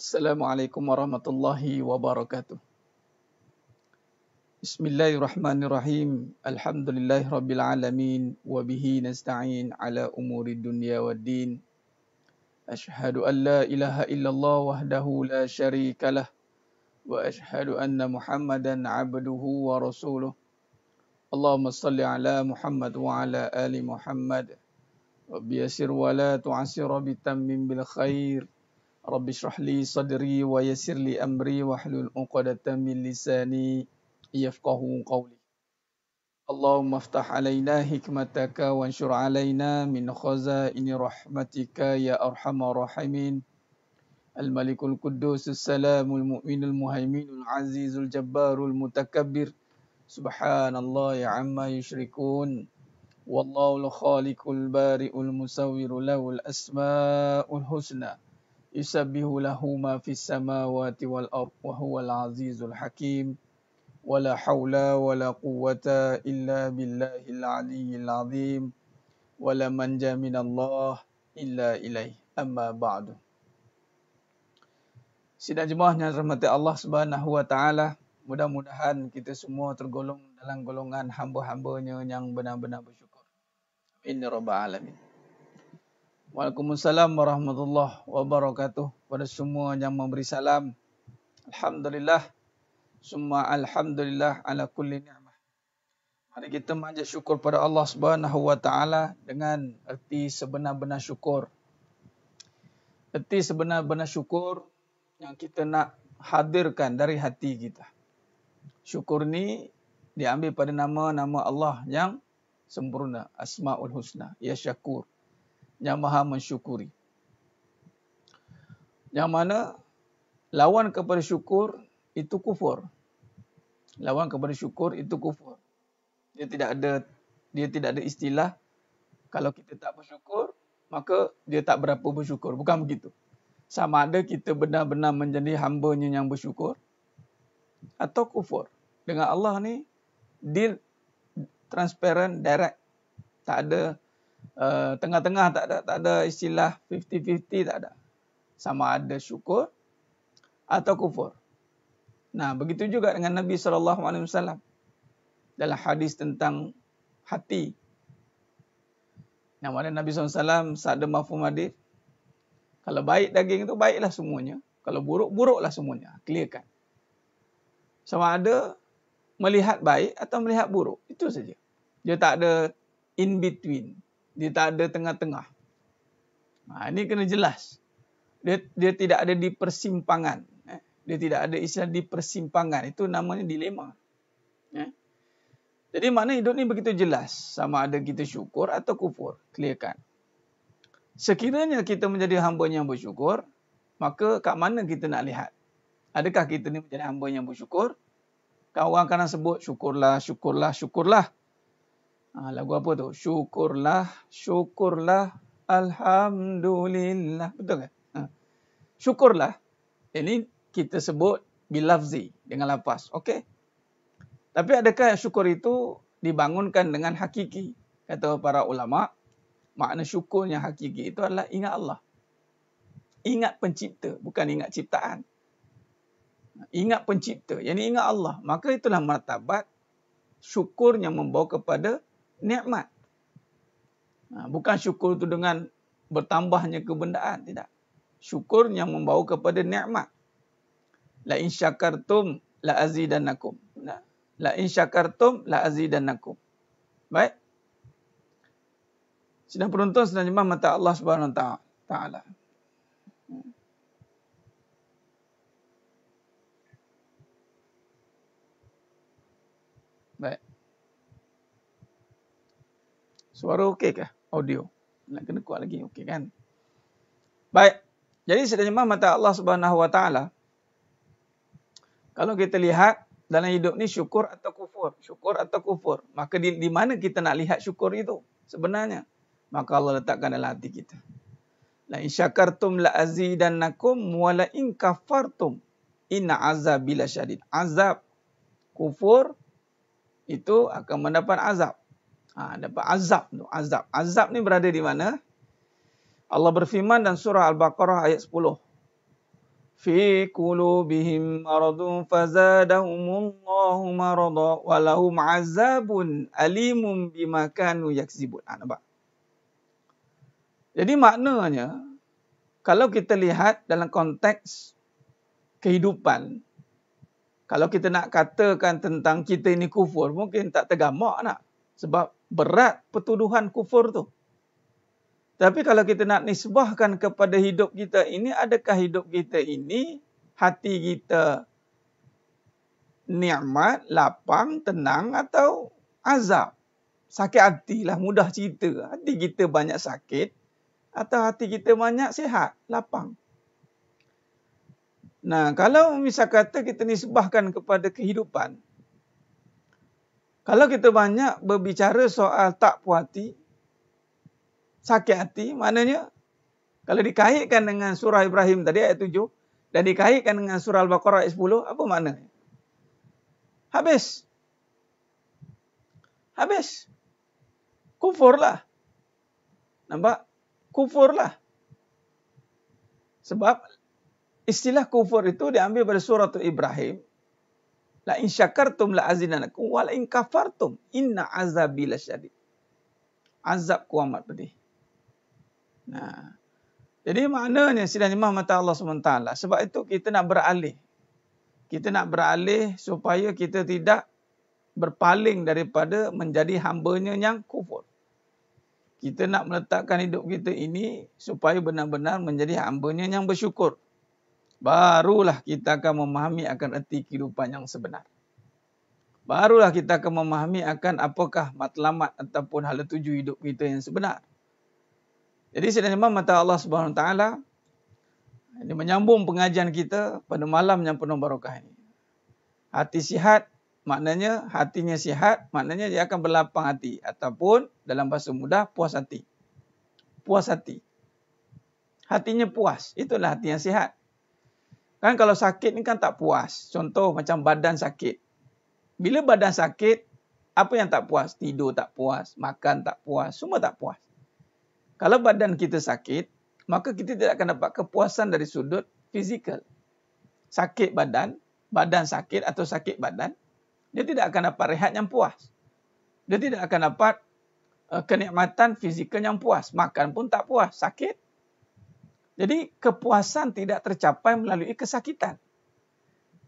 Assalamualaikum warahmatullahi wabarakatuh. Bismillahirrahmanirrahim. Alhamdulillahi rabbil alamin. Wabihi nasta'in ala umuri dunya waddin. Ashhadu an la ilaha illallah wahdahu la syarika lah. Wa ashhadu anna Muhammadan abduhu wa rasuluh. Allahumma salli ala Muhammad wa ala ali Muhammad. Rabbi yasir wa la tu'asir bitammim bil khair. Rabbi shrah li sadri wa yassir li amri wahlul 'uqdatam min lisani yafqahu qawli. Allahumma iftah 'alaina hikmataka wanshur 'alaina min khazaini rahmatika ya arhamar rahimin. Al-Malikul Quddus As-Salamul Mu'minul Muhaiminul Azizul Jabbarul Mutakabbir. Subhanallah ya amma yushrikun. Wallahul khaliqul bari'ul musawwiru lahul asma'ul husna. Yusabbihu lahu ma fis samawati wal ardh wa huwal azizul hakim. Wala haula wala quwwata illa billahil aliyyil azim. Wala manja minallah illa ilaih. Amma ba'du. Sidang jemaah yang dirahmati Allah Subhanahu wa taala, mudah-mudahan kita semua tergolong dalam golongan hamba-hambanya yang benar-benar bersyukur. Amin ya rabbal alamin. Waalaikumsalam warahmatullahi wabarakatuh. Pada semua yang memberi salam. Alhamdulillah. Summa alhamdulillah ala kulli ni'mah. Mari kita manjat syukur pada Allah Subhanahu wa taala dengan erti sebenar-benar syukur. Erti sebenar-benar syukur yang kita nak hadirkan dari hati kita. Syukur ni diambil pada nama-nama Allah yang sempurna, Asmaul Husna, ya Syakur, yang maha mensyukuri. Yang mana lawan kepada syukur itu kufur. Lawan kepada syukur itu kufur. Dia tidak ada istilah kalau kita tak bersyukur, maka dia tak berapa bersyukur. Bukan begitu. Sama ada kita benar-benar menjadi hambanya yang bersyukur atau kufur. Dengan Allah ni deal transparent, direct. Tak ada tengah-tengah, tak ada istilah 50-50, tak ada. Sama ada syukur atau kufur. Nah, begitu juga dengan Nabi SAW. Dalam hadis tentang hati. Yang mana Nabi SAW sabda mafhum hadis, kalau baik daging itu baiklah semuanya. Kalau buruk, buruklah semuanya. Clearkan. Sama ada melihat baik atau melihat buruk. Itu saja. Dia tak ada in between. Dia tak ada tengah-tengah. Ini kena jelas. Dia tidak ada di persimpangan. Dia tidak ada istilah di persimpangan. Itu namanya dilema. Jadi makna hidup ni begitu jelas. Sama ada kita syukur atau kufur. Clearkan. Sekiranya kita menjadi hamba yang bersyukur, maka kat mana kita nak lihat? Adakah kita ni menjadi hamba yang bersyukur? Kan orang kadang sebut syukurlah, syukurlah, syukurlah. Lagu apa tu? Syukurlah, syukurlah, alhamdulillah. Betul kan? Syukurlah. Ini kita sebut bilafzi, dengan lafaz. Okey? Tapi adakah syukur itu dibangunkan dengan hakiki? Kata para ulama, makna syukur yang hakiki itu adalah ingat Allah. Ingat pencipta, bukan ingat ciptaan. Ingat pencipta, yang ini ingat Allah. Maka itulah martabat syukur yang membawa kepada nikmat. Bukan syukur itu dengan bertambahnya kebendaan, tidak. Syukur yang membawa kepada nikmat. La in syakartum la azidannakum. La in syakartum la azidannakum. Baik. Sidang penonton, sidang jemaah mata Allah Subhanahu wa taala. Baik. Suara okey kah? Audio. Nak kena kuat lagi, okey kan? Baik. Jadi sidang jemaah mata Allah Subhanahu wa taala, kalau kita lihat dalam hidup ni syukur atau kufur, syukur atau kufur, maka di mana kita nak lihat syukur itu sebenarnya? Maka Allah letakkan dalam hati kita. La in syakartum la azidannakum wa la in kafartum inna azabi lasyadid. Azab kufur itu akan mendapat azab. Dapat azab tu, azab. Azab ni berada di mana? Allah berfirman dalam surah Al-Baqarah ayat 10. fi qulubihim maradun fazadahumullahu marada wa lahum azabun alimun bima kanu yakzibun. Nampak? Jadi maknanya, kalau kita lihat dalam konteks kehidupan, kalau kita nak katakan tentang kita ini kufur, mungkin tak tergamak nak. Sebab berat pertuduhan kufur tu. Tapi kalau kita nak nisbahkan kepada hidup kita ini, adakah hidup kita ini, hati kita nikmat, lapang, tenang atau azab? Sakit hati lah, mudah cerita. Hati kita banyak sakit atau hati kita banyak sihat, lapang. Nah, kalau misal kata kita nisbahkan kepada kehidupan, kalau kita banyak berbicara soal tak puas hati, sakit hati, maknanya kalau dikaitkan dengan surah Ibrahim tadi ayat 7 dan dikaitkan dengan surah Al-Baqarah ayat 10, apa maknanya? Habis. Habis. Kufurlah. Nampak? Kufurlah. Sebab istilah kufur itu diambil dari surah Ibrahim. La in syakartum la azinanakum wa la in kafartum inna azabi lasyadid. Azabku amat pedih. Nah, jadi maknanya sidang jemaah mata Allah SWT. Sebab itu kita nak beralih. Kita nak beralih supaya kita tidak berpaling daripada menjadi hambanya yang kufur. Kita nak meletakkan hidup kita ini supaya benar-benar menjadi hambanya yang bersyukur. Barulah kita akan memahami akan erti kehidupan yang sebenar. Barulah kita akan memahami akan apakah matlamat ataupun hala tuju hidup kita yang sebenar. Jadi sidang jemaah mata Allah SWT, ini menyambung pengajian kita pada malam yang penuh barakah ini. Hati sihat, maknanya hatinya sihat, maknanya dia akan berlapang hati. Ataupun dalam bahasa mudah, puas hati. Puas hati. Hatinya puas, itulah hati yang sihat. Kan kalau sakit ni kan tak puas. Contoh macam badan sakit. Bila badan sakit, apa yang tak puas? Tidur tak puas, makan tak puas, semua tak puas. Kalau badan kita sakit, maka kita tidak akan dapat kepuasan dari sudut fizikal. Sakit badan, badan sakit atau sakit badan, dia tidak akan dapat rehat yang puas. Dia tidak akan dapat kenikmatan fizikal yang puas. Makan pun tak puas, sakit. Jadi kepuasan tidak tercapai melalui kesakitan.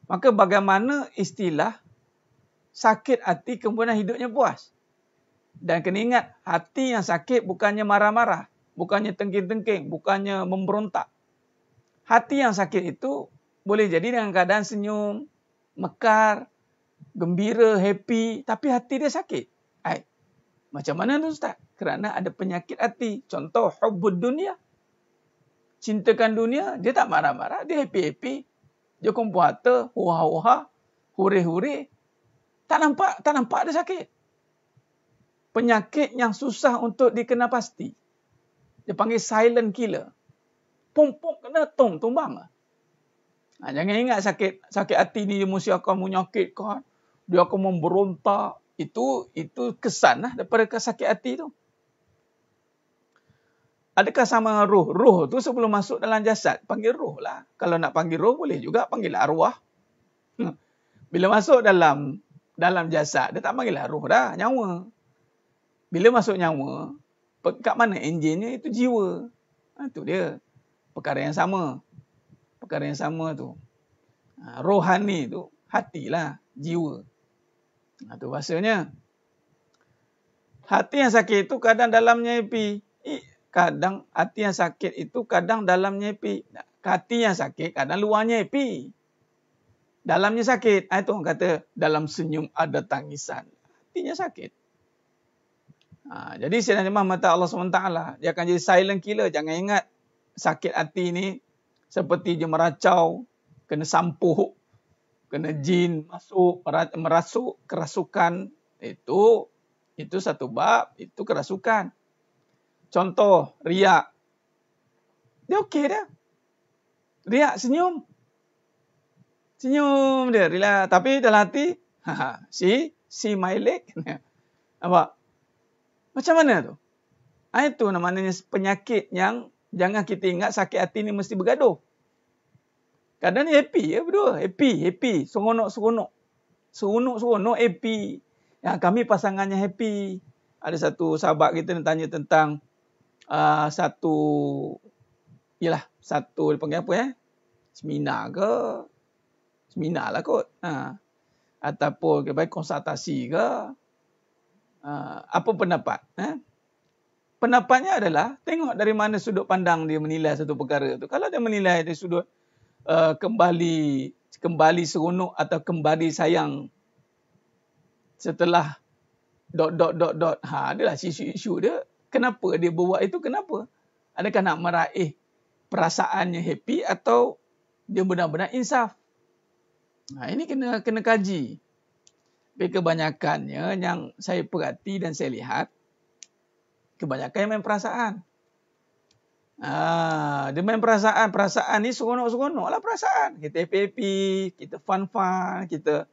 Maka bagaimana istilah sakit hati kemudian hidupnya puas? Dan kena ingat, hati yang sakit bukannya marah-marah, bukannya tengking-tengking, bukannya memberontak. Hati yang sakit itu boleh jadi dengan keadaan senyum, mekar, gembira, happy, tapi hati dia sakit. Macam mana tu Ustaz? Kerana ada penyakit hati. Contoh, hubbud dunia. Cintakan dunia, dia tak marah-marah, dia happy-happy. Dia kumpul harta, huha-huha, hure-hure. Tak nampak dia sakit. Penyakit yang susah untuk dikenal pasti. Dia panggil silent killer. Pom-pom kena tumbang. Jangan ingat sakit hati ni dia mesti akan menyakitkan. Dia akan memberontak. Itu kesan lah daripada sakit hati tu. Adakah sama dengan roh? Roh tu sebelum masuk dalam jasad, panggil roh lah. Kalau nak panggil roh, boleh juga panggil arwah. Bila masuk dalam jasad, dia tak panggil roh dah, nyawa. Bila masuk nyawa, kat mana enjinnya? Itu jiwa. Itu dia. Perkara yang sama. Perkara yang sama tu. Rohani tu, hatilah, jiwa. Itu bahasanya. Hati yang sakit itu kadang dalamnya happy. Kadang hati yang sakit itu kadang dalamnya happy. Hati yang sakit kadang luarnya happy. Dalamnya sakit. Itu orang kata dalam senyum ada tangisan. Hatinya sakit. Jadi sidang jemaah mata Allah SWT, dia akan jadi silent killer. Jangan ingat sakit hati ni seperti dia meracau, kena sampuk, kena jin masuk, merasuk, kerasukan. Itu satu bab, itu kerasukan. Contoh, riak. Dia okey dah. Riak, senyum. Senyum dia, riak. Tapi dalam hati, see my leg. Nampak? Macam mana tu? Itu namanya penyakit yang jangan kita ingat sakit hati ni mesti bergaduh. Kadang ni happy ya berdua. Happy. Seronok-seronok. Seronok-seronok happy. Yang kami pasangannya happy. Ada satu sahabat kita yang tanya tentang satu dia panggil apa seminar ke? Seminar lah kot. Ataupun konsultasi ke? Apa pendapat? Pendapatnya adalah tengok dari mana sudut pandang dia menilai satu perkara tu. Kalau dia menilai dari sudut kembali seronok atau kembali sayang setelah ... Adalah isu-isu dia. Kenapa dia buat itu? Kenapa? Adakah nak meraih perasaannya happy atau dia benar-benar insaf? Ini kena kaji. Tapi kebanyakannya yang saya perhati dan saya lihat, kebanyakan yang main perasaan. Dia main perasaan. Perasaan ni seronok-seronok lah perasaan. Kita happy, kita fun, kita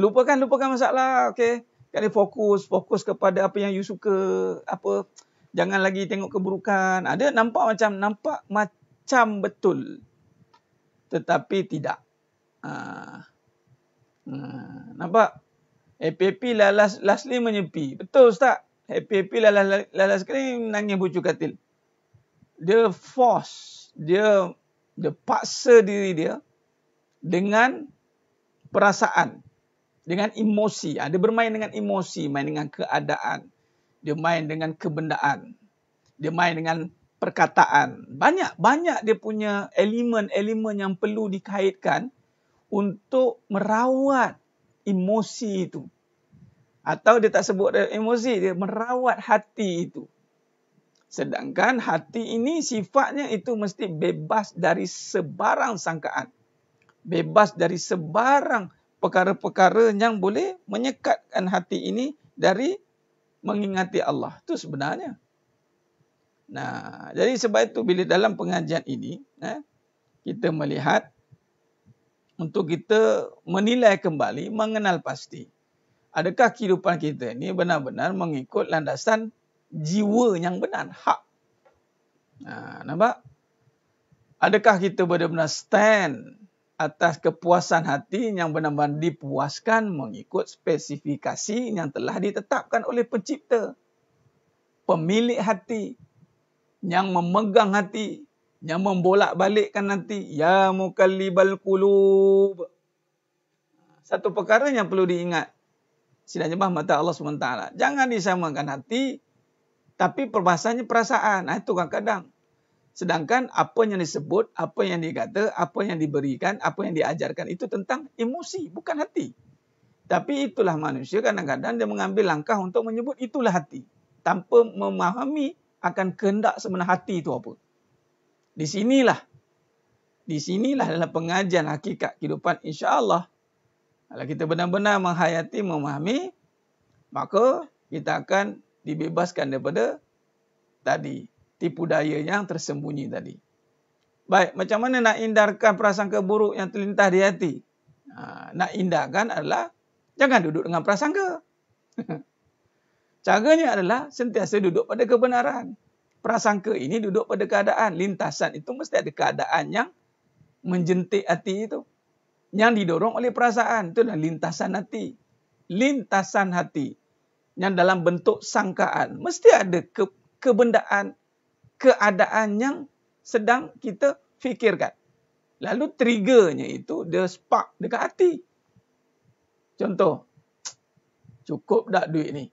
lupakan masalah. Okay? Kali fokus kepada apa yang you suka. Jangan lagi tengok keburukan. Ada nampak macam betul. Tetapi tidak. Nampak? Happy lastly menyepi. Betul Ustaz? Happy lalas sekali nangis bucu katil. Dia force. Dia paksa diri dia dengan perasaan. Dengan emosi. Dia bermain dengan emosi. Main dengan keadaan. Dia main dengan kebendaan. Dia main dengan perkataan. Banyak dia punya elemen-elemen yang perlu dikaitkan untuk merawat emosi itu. Atau dia tak sebut emosi, dia merawat hati itu. Sedangkan hati ini sifatnya itu mesti bebas dari sebarang sangkaan. Bebas dari sebarang perkara-perkara yang boleh menyekatkan hati ini dari mengingati Allah. Itu sebenarnya. Jadi sebab itu bila dalam pengajian ini, kita melihat untuk kita menilai kembali, mengenal pasti. Adakah kehidupan kita ini benar-benar mengikut landasan jiwa yang benar, hak. Nampak? Adakah kita benar-benar stand atas kepuasan hati yang benar-benar dipuaskan mengikut spesifikasi yang telah ditetapkan oleh pencipta. Pemilik hati, yang memegang hati, yang membolak-balikkan hati. Ya mukallibal qulub. Satu perkara yang perlu diingat. Sidang jemaah mata Allah SWT. Jangan disamakan hati, tapi perbahasannya perasaan. Itu kadang-kadang. Sedangkan apa yang disebut, apa yang dikata, apa yang diberikan, apa yang diajarkan itu tentang emosi, bukan hati. Tapi itulah manusia kadang-kadang dia mengambil langkah untuk menyebut itulah hati. Tanpa memahami akan kehendak sebenar hati itu apa. Di sinilah dalam pengajian hakikat kehidupan insya-Allah. Kalau kita benar-benar menghayati, memahami, maka kita akan dibebaskan daripada tadi, tipu daya yang tersembunyi tadi. Baik, macam mana nak hindarkan prasangka buruk yang terlintas di hati? Nak hindarkan adalah jangan duduk dengan prasangka. Caranya adalah sentiasa duduk pada kebenaran. Prasangka ini duduk pada keadaan. Lintasan itu mesti ada keadaan yang menjentik hati itu. Yang didorong oleh perasaan. Itulah lintasan hati. Lintasan hati. Yang dalam bentuk sangkaan. Mesti ada kebendaan, keadaan yang sedang kita fikirkan. Lalu triggernya itu dia spark dekat hati. Contoh. Cukup tak duit ni?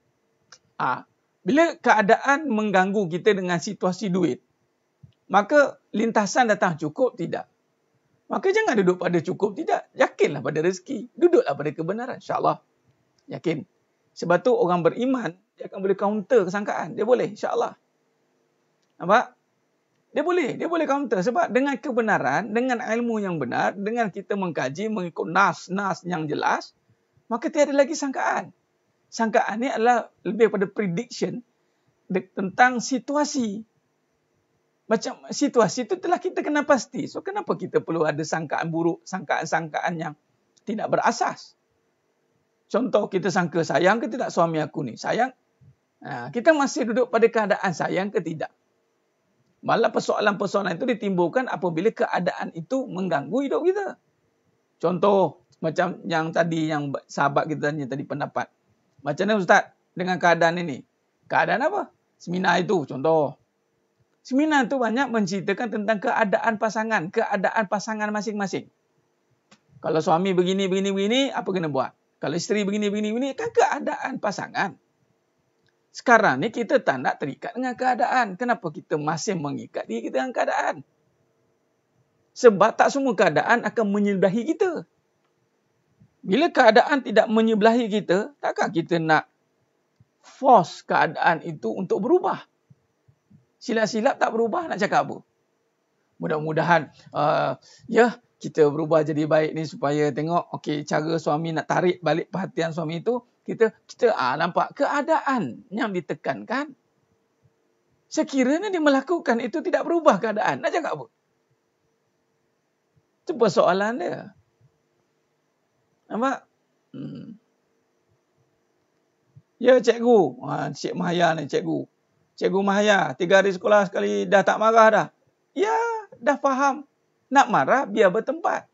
Bila keadaan mengganggu kita dengan situasi duit, maka lintasan datang cukup tidak. Maka jangan duduk pada cukup tidak. Yakinlah pada rezeki. Duduklah pada kebenaran. InsyaAllah. Yakin. Sebab tu orang beriman, dia akan boleh counter kesangkaan. Dia boleh. InsyaAllah. Nampak? Dia boleh counter. Sebab dengan kebenaran, dengan ilmu yang benar, dengan kita mengkaji, mengikut nas yang jelas, maka tiada lagi sangkaan. Sangkaan ni adalah lebih pada prediction tentang situasi. Macam situasi itu telah kita kenal pasti. So kenapa kita perlu ada sangkaan buruk, sangkaan-sangkaan yang tidak berasas? Contoh kita sangka sayang ke tidak suami aku ni? Sayang. Kita masih duduk pada keadaan sayang ke tidak? Malah persoalan-persoalan itu ditimbulkan apabila keadaan itu mengganggu hidup kita. Contoh, macam yang tadi, yang sahabat kita tanya tadi pendapat. Macam mana Ustaz dengan keadaan ini? Keadaan apa? Seminar itu, contoh. Seminar itu banyak menceritakan tentang keadaan pasangan masing-masing. Kalau suami begini, apa kena buat? Kalau isteri begini, kan keadaan pasangan. Sekarang ni kita tak nak terikat dengan keadaan. Kenapa kita masih mengikat diri kita dengan keadaan? Sebab tak semua keadaan akan menyebelahi kita. Bila keadaan tidak menyebelahi kita, takkan kita nak force keadaan itu untuk berubah? Silap-silap tak berubah, nak cakap apa? Mudah-mudahan kita berubah jadi baik ni supaya tengok cara suami nak tarik balik perhatian suami itu, kita nampak keadaan yang ditekankan. Sekiranya dia melakukan itu tidak berubah keadaan, nak cakap apa? Itu persoalan dia. Nampak? Ya cikgu, Cik Mahaya ni cikgu. Cikgu Mahaya 3 hari sekolah sekali dah tak marah dah. Ya, dah faham. Nak marah biar bertempat.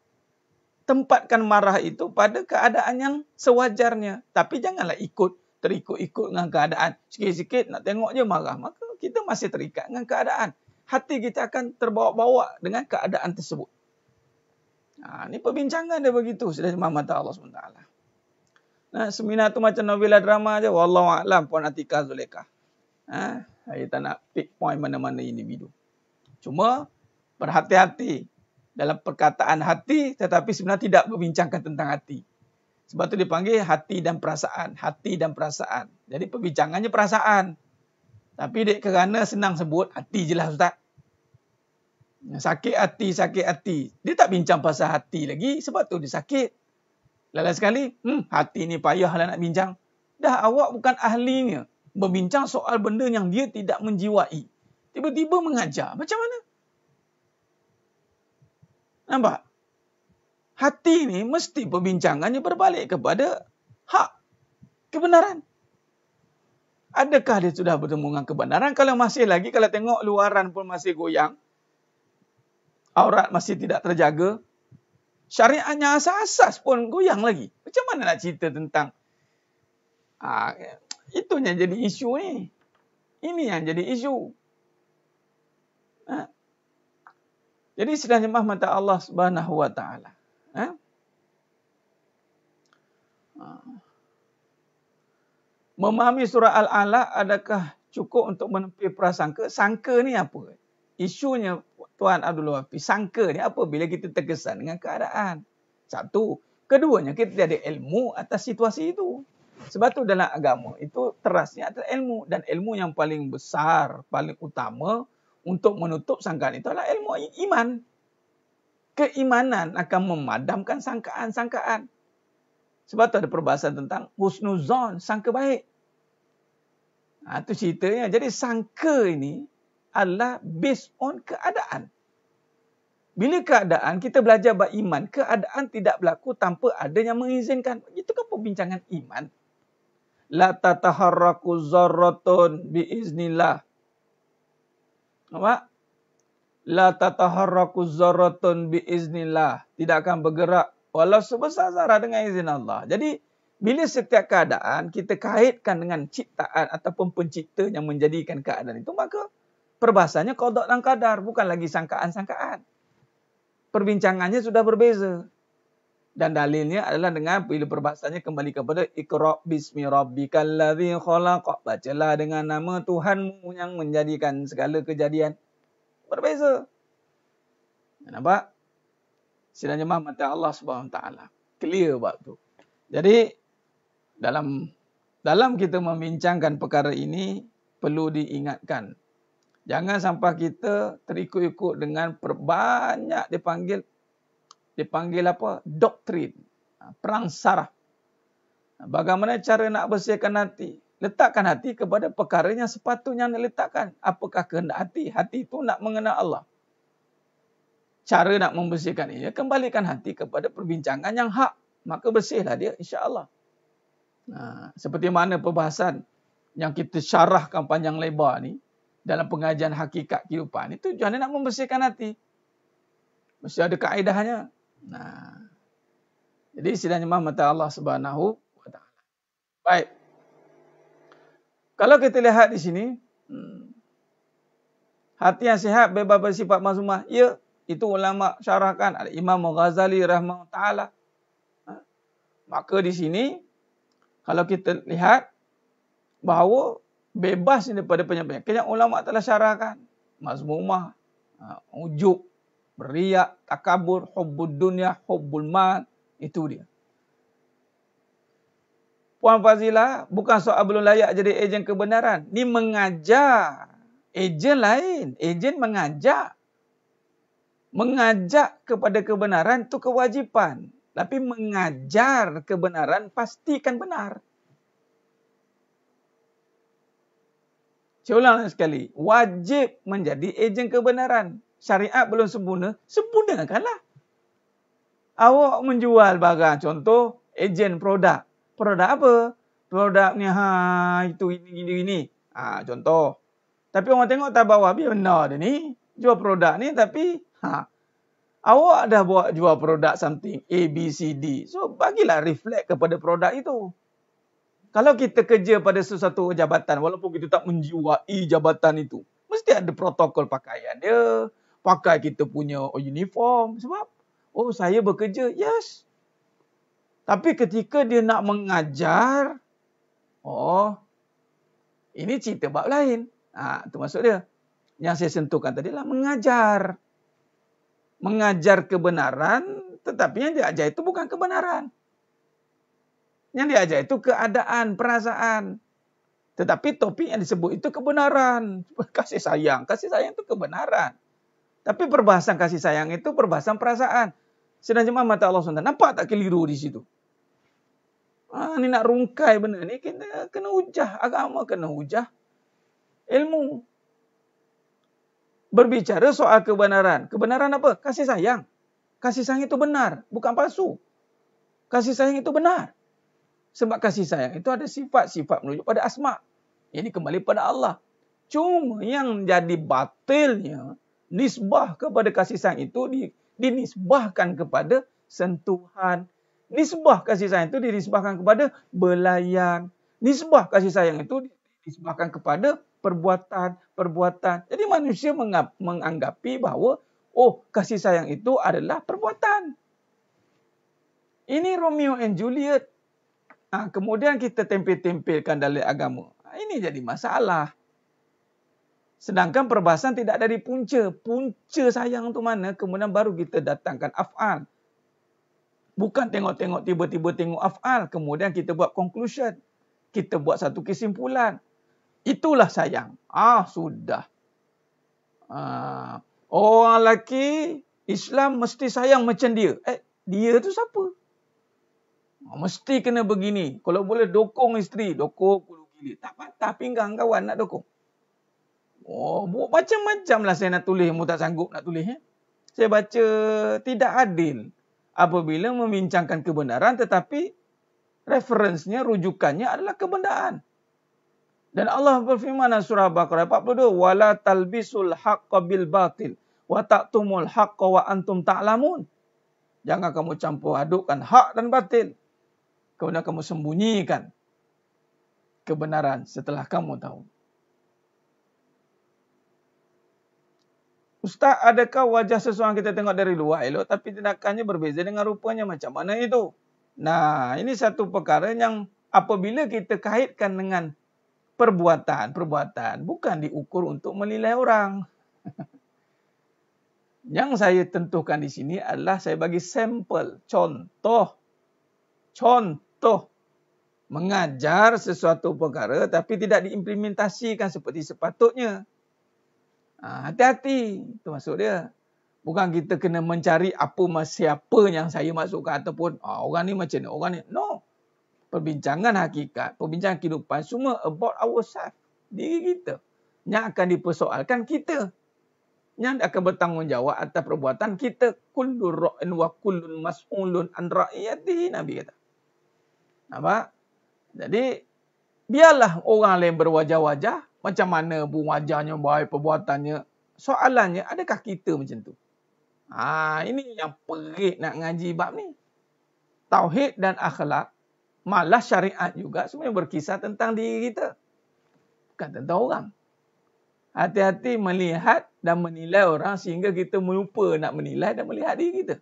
Tempatkan marah itu pada keadaan yang sewajarnya. Tapi janganlah terikut-ikut dengan keadaan. Sikit-sikit nak tengok je marah. Maka kita masih terikat dengan keadaan. Hati kita akan terbawa-bawa dengan keadaan tersebut. Ini perbincangan dia begitu. Sudah mata Allah SWT. Seminar tu macam novela drama je. Wallahualam Puan Atika Zulekah. Saya tak nak pick point mana-mana individu. Cuma berhati-hati dalam perkataan hati, tetapi sebenarnya tidak berbincangkan tentang hati. Sebab tu dipanggil hati dan perasaan. Hati dan perasaan. Jadi perbincangannya perasaan. Tapi kerana senang sebut, hati je lah Ustaz. Sakit hati. Dia tak bincang pasal hati lagi, sebab tu dia sakit. Lain sekali, hati ni payahlah nak bincang. Dah awak bukan ahlinya. Berbincang soal benda yang dia tidak menjiwai. Tiba-tiba mengajar. Macam mana? Nampak? Hati ni mesti perbincangannya berbalik kepada hak, kebenaran. Adakah dia sudah bertemu dengan kebenaran? Kalau masih lagi, kalau tengok luaran pun masih goyang, aurat masih tidak terjaga, syariatnya asas-asas pun goyang lagi. Macam mana nak cerita tentang itu yang jadi isu ni. Ini yang jadi isu. Jadi sudah jemaah mata Allah Subhanahu Wa Taala. Memahami surah Al-Alaq adakah cukup untuk menepi prasangka? Sangka ni apa? Isunya Tuan Abdul Wafi, sangka ni apa bila kita terkesan dengan keadaan? Satu. Keduanya, kita ada ilmu atas situasi itu. Sebab tu dalam agama itu terasnya adalah ilmu. Dan ilmu yang paling besar, paling utama untuk menutup sangkaan itu adalah ilmu iman. Keimanan akan memadamkan sangkaan-sangkaan. Sebab tu ada perbahasan tentang husnuzon, sangka baik. Itu ceritanya. Jadi sangka ini adalah based on keadaan. Bila keadaan, kita belajar beriman, keadaan tidak berlaku tanpa ada yang mengizinkan. Itu kan perbincangan iman. La tataharraku zarratun biiznillah. Nampak? La tataharraku zarratun biiznillah. Tidak akan bergerak walau sebesar zarah dengan izin Allah. Jadi, bila setiap keadaan kita kaitkan dengan ciptaan ataupun pencipta yang menjadikan keadaan itu, maka perbahasannya qada dan qadar, bukan lagi sangkaan-sangkaan. Perbincangannya sudah berbeza. Dan dalilnya adalah dengan bila perbahasannya kembali kepada Iqra' bismi rabbikal ladzi khalaq. Bacalah dengan nama Tuhanmu yang menjadikan segala kejadian. Berbeza. Nampak? Sidang jemaah mata Allah Subhanahu Taala. Clear bab tu. Jadi dalam kita membincangkan perkara ini perlu diingatkan. Jangan sampai kita terikut-ikut dengan banyak dipanggil apa? Doktrin. Perang saraf. Bagaimana cara nak bersihkan hati? Letakkan hati kepada perkara yang sepatutnya diletakkan. Apakah kehendak hati? Hati itu nak mengenal Allah. Cara nak membersihkan ia, kembalikan hati kepada perbincangan yang hak. Maka bersihlah dia, insya-Allah. Seperti mana perbahasan yang kita syarahkan panjang lebar ni. dalam pengajian hakikat kehidupan, itu tujuannya nak membersihkan hati. Mesti ada kaedahnya. Nah, jadi sidangnya mata Allah Subhanahu wa taala. Baik. Kalau kita lihat di sini, hati yang sihat bebas bersifat mazmumah. Ya, itu ulama syarahkan, ada Imam Ghazali rahimahullah taala. Maka di sini kalau kita lihat bahawa bebas daripada penyakit yang ulama telah syarahkan, mazmumah, ujub, beriak, takabur, hubbud dunya, hubbul mal, itu dia. Puan Fazila, bukan soal belum layak jadi ejen kebenaran. Ni mengajar. Ejen lain. Ejen mengajak. Mengajak kepada kebenaran itu kewajipan. Tapi mengajar kebenaran pastikan benar. Saya ulang sekali. Wajib menjadi ejen kebenaran. Syariat belum sempurna. Sempurnakanlah. Awak menjual barang. Contoh, ejen produk. Produk apa? Produknya itu ini. Contoh. Tapi orang tengok tak bawah. Biar benar dia ni. Jual produk ni tapi awak dah buat jual produk something A, B, C, D. So bagilah reflect kepada produk itu. Kalau kita kerja pada sesuatu jabatan, walaupun kita tak menjiwai jabatan itu, mesti ada protokol pakaian dia. Pakai kita punya uniform. Sebab, saya bekerja. Yes. Tapi ketika dia nak mengajar, ini cerita bab lain. Itu maksud dia. Yang saya sentuhkan tadi lah mengajar. Mengajar kebenaran, tetapi yang diajar itu bukan kebenaran. Yang diajar itu keadaan, perasaan. Tetapi topik yang disebut itu kebenaran. Kasih sayang. Kasih sayang itu kebenaran. Tapi perbahasan kasih sayang itu perbahasan perasaan. Sedang jemaah mata Allah SWT. Nampak tak keliru di situ? Ni nak rungkai benda ni, kita kena hujah. Agama kena hujah. Ilmu. Berbicara soal kebenaran. Kebenaran apa? Kasih sayang. Kasih sayang itu benar. Bukan palsu. Kasih sayang itu benar. Sebab kasih sayang itu ada sifat-sifat menuju pada asma. Ini kembali pada Allah. Cuma yang jadi batilnya, nisbah kepada kasih sayang itu dinisbahkan kepada sentuhan. Nisbah kasih sayang itu dinisbahkan kepada belayan. Nisbah kasih sayang itu dinisbahkan kepada perbuatan. Jadi manusia menganggapi bahawa, kasih sayang itu adalah perbuatan. Ini Romeo and Juliet. Kemudian kita tempel-tempelkan dalam agama. Ini jadi masalah. Sedangkan perbahasan tidak dari punca. Punca sayang itu mana? Kemudian baru kita datangkan af'al. Bukan tengok-tengok tiba-tiba tengok af'al. Kemudian kita buat conclusion. Kita buat satu kesimpulan. Itulah sayang. Sudah. Orang lelaki Islam mesti sayang macam dia. Dia tu siapa? Mesti kena begini. Kalau boleh dokong isteri. Dokong puluh gila. Tak patah pinggang kawan nak dokong. Macam-macam lah saya nak tulis. Mu tak sanggup nak tulis. Saya baca tidak adil. Apabila membincangkan kebenaran. Tetapi referensnya, rujukannya adalah kebenaran. Dan Allah berfirman dalam surah Baqarah 42. Wala talbisul haqqa bil batil. Wa ta'tumul haqqa wa antum ta'lamun. Jangan kamu campur adukkan hak dan batil. Kemudian kamu sembunyikan kebenaran setelah kamu tahu. Ustaz, adakah wajah seseorang kita tengok dari luar elok tapi tindakannya berbeza dengan rupanya? Macam mana itu? Nah, ini satu perkara yang apabila kita kaitkan dengan perbuatan bukan diukur untuk menilai orang. Yang saya tentukan di sini adalah saya bagi sampel, contoh mengajar sesuatu perkara tapi tidak diimplementasikan seperti sepatutnya. Hati-hati, itu maksud dia. Bukan kita kena mencari siapa yang saya masukkan ataupun orang ni macam ni, orang ni. No. Perbincangan hakikat, perbincangan kehidupan semua about ourselves, diri kita. Yang akan dipersoalkan kita. Yang akan bertanggungjawab atas perbuatan kita. Kullun ra'in wa kullun mas'ulun an ra'iyatihi, Nabi kata. Nampak? Jadi, biarlah orang lain berwajah-wajah. Macam mana pun wajahnya baik, perbuatannya. Soalannya, adakah kita macam tu? Ini yang perit nak ngaji bab ni. Tauhid dan akhlak, malah syariat juga sebenarnya berkisah tentang diri kita. Bukan tentang orang. Hati-hati melihat dan menilai orang sehingga kita melupa nak menilai dan melihat diri kita.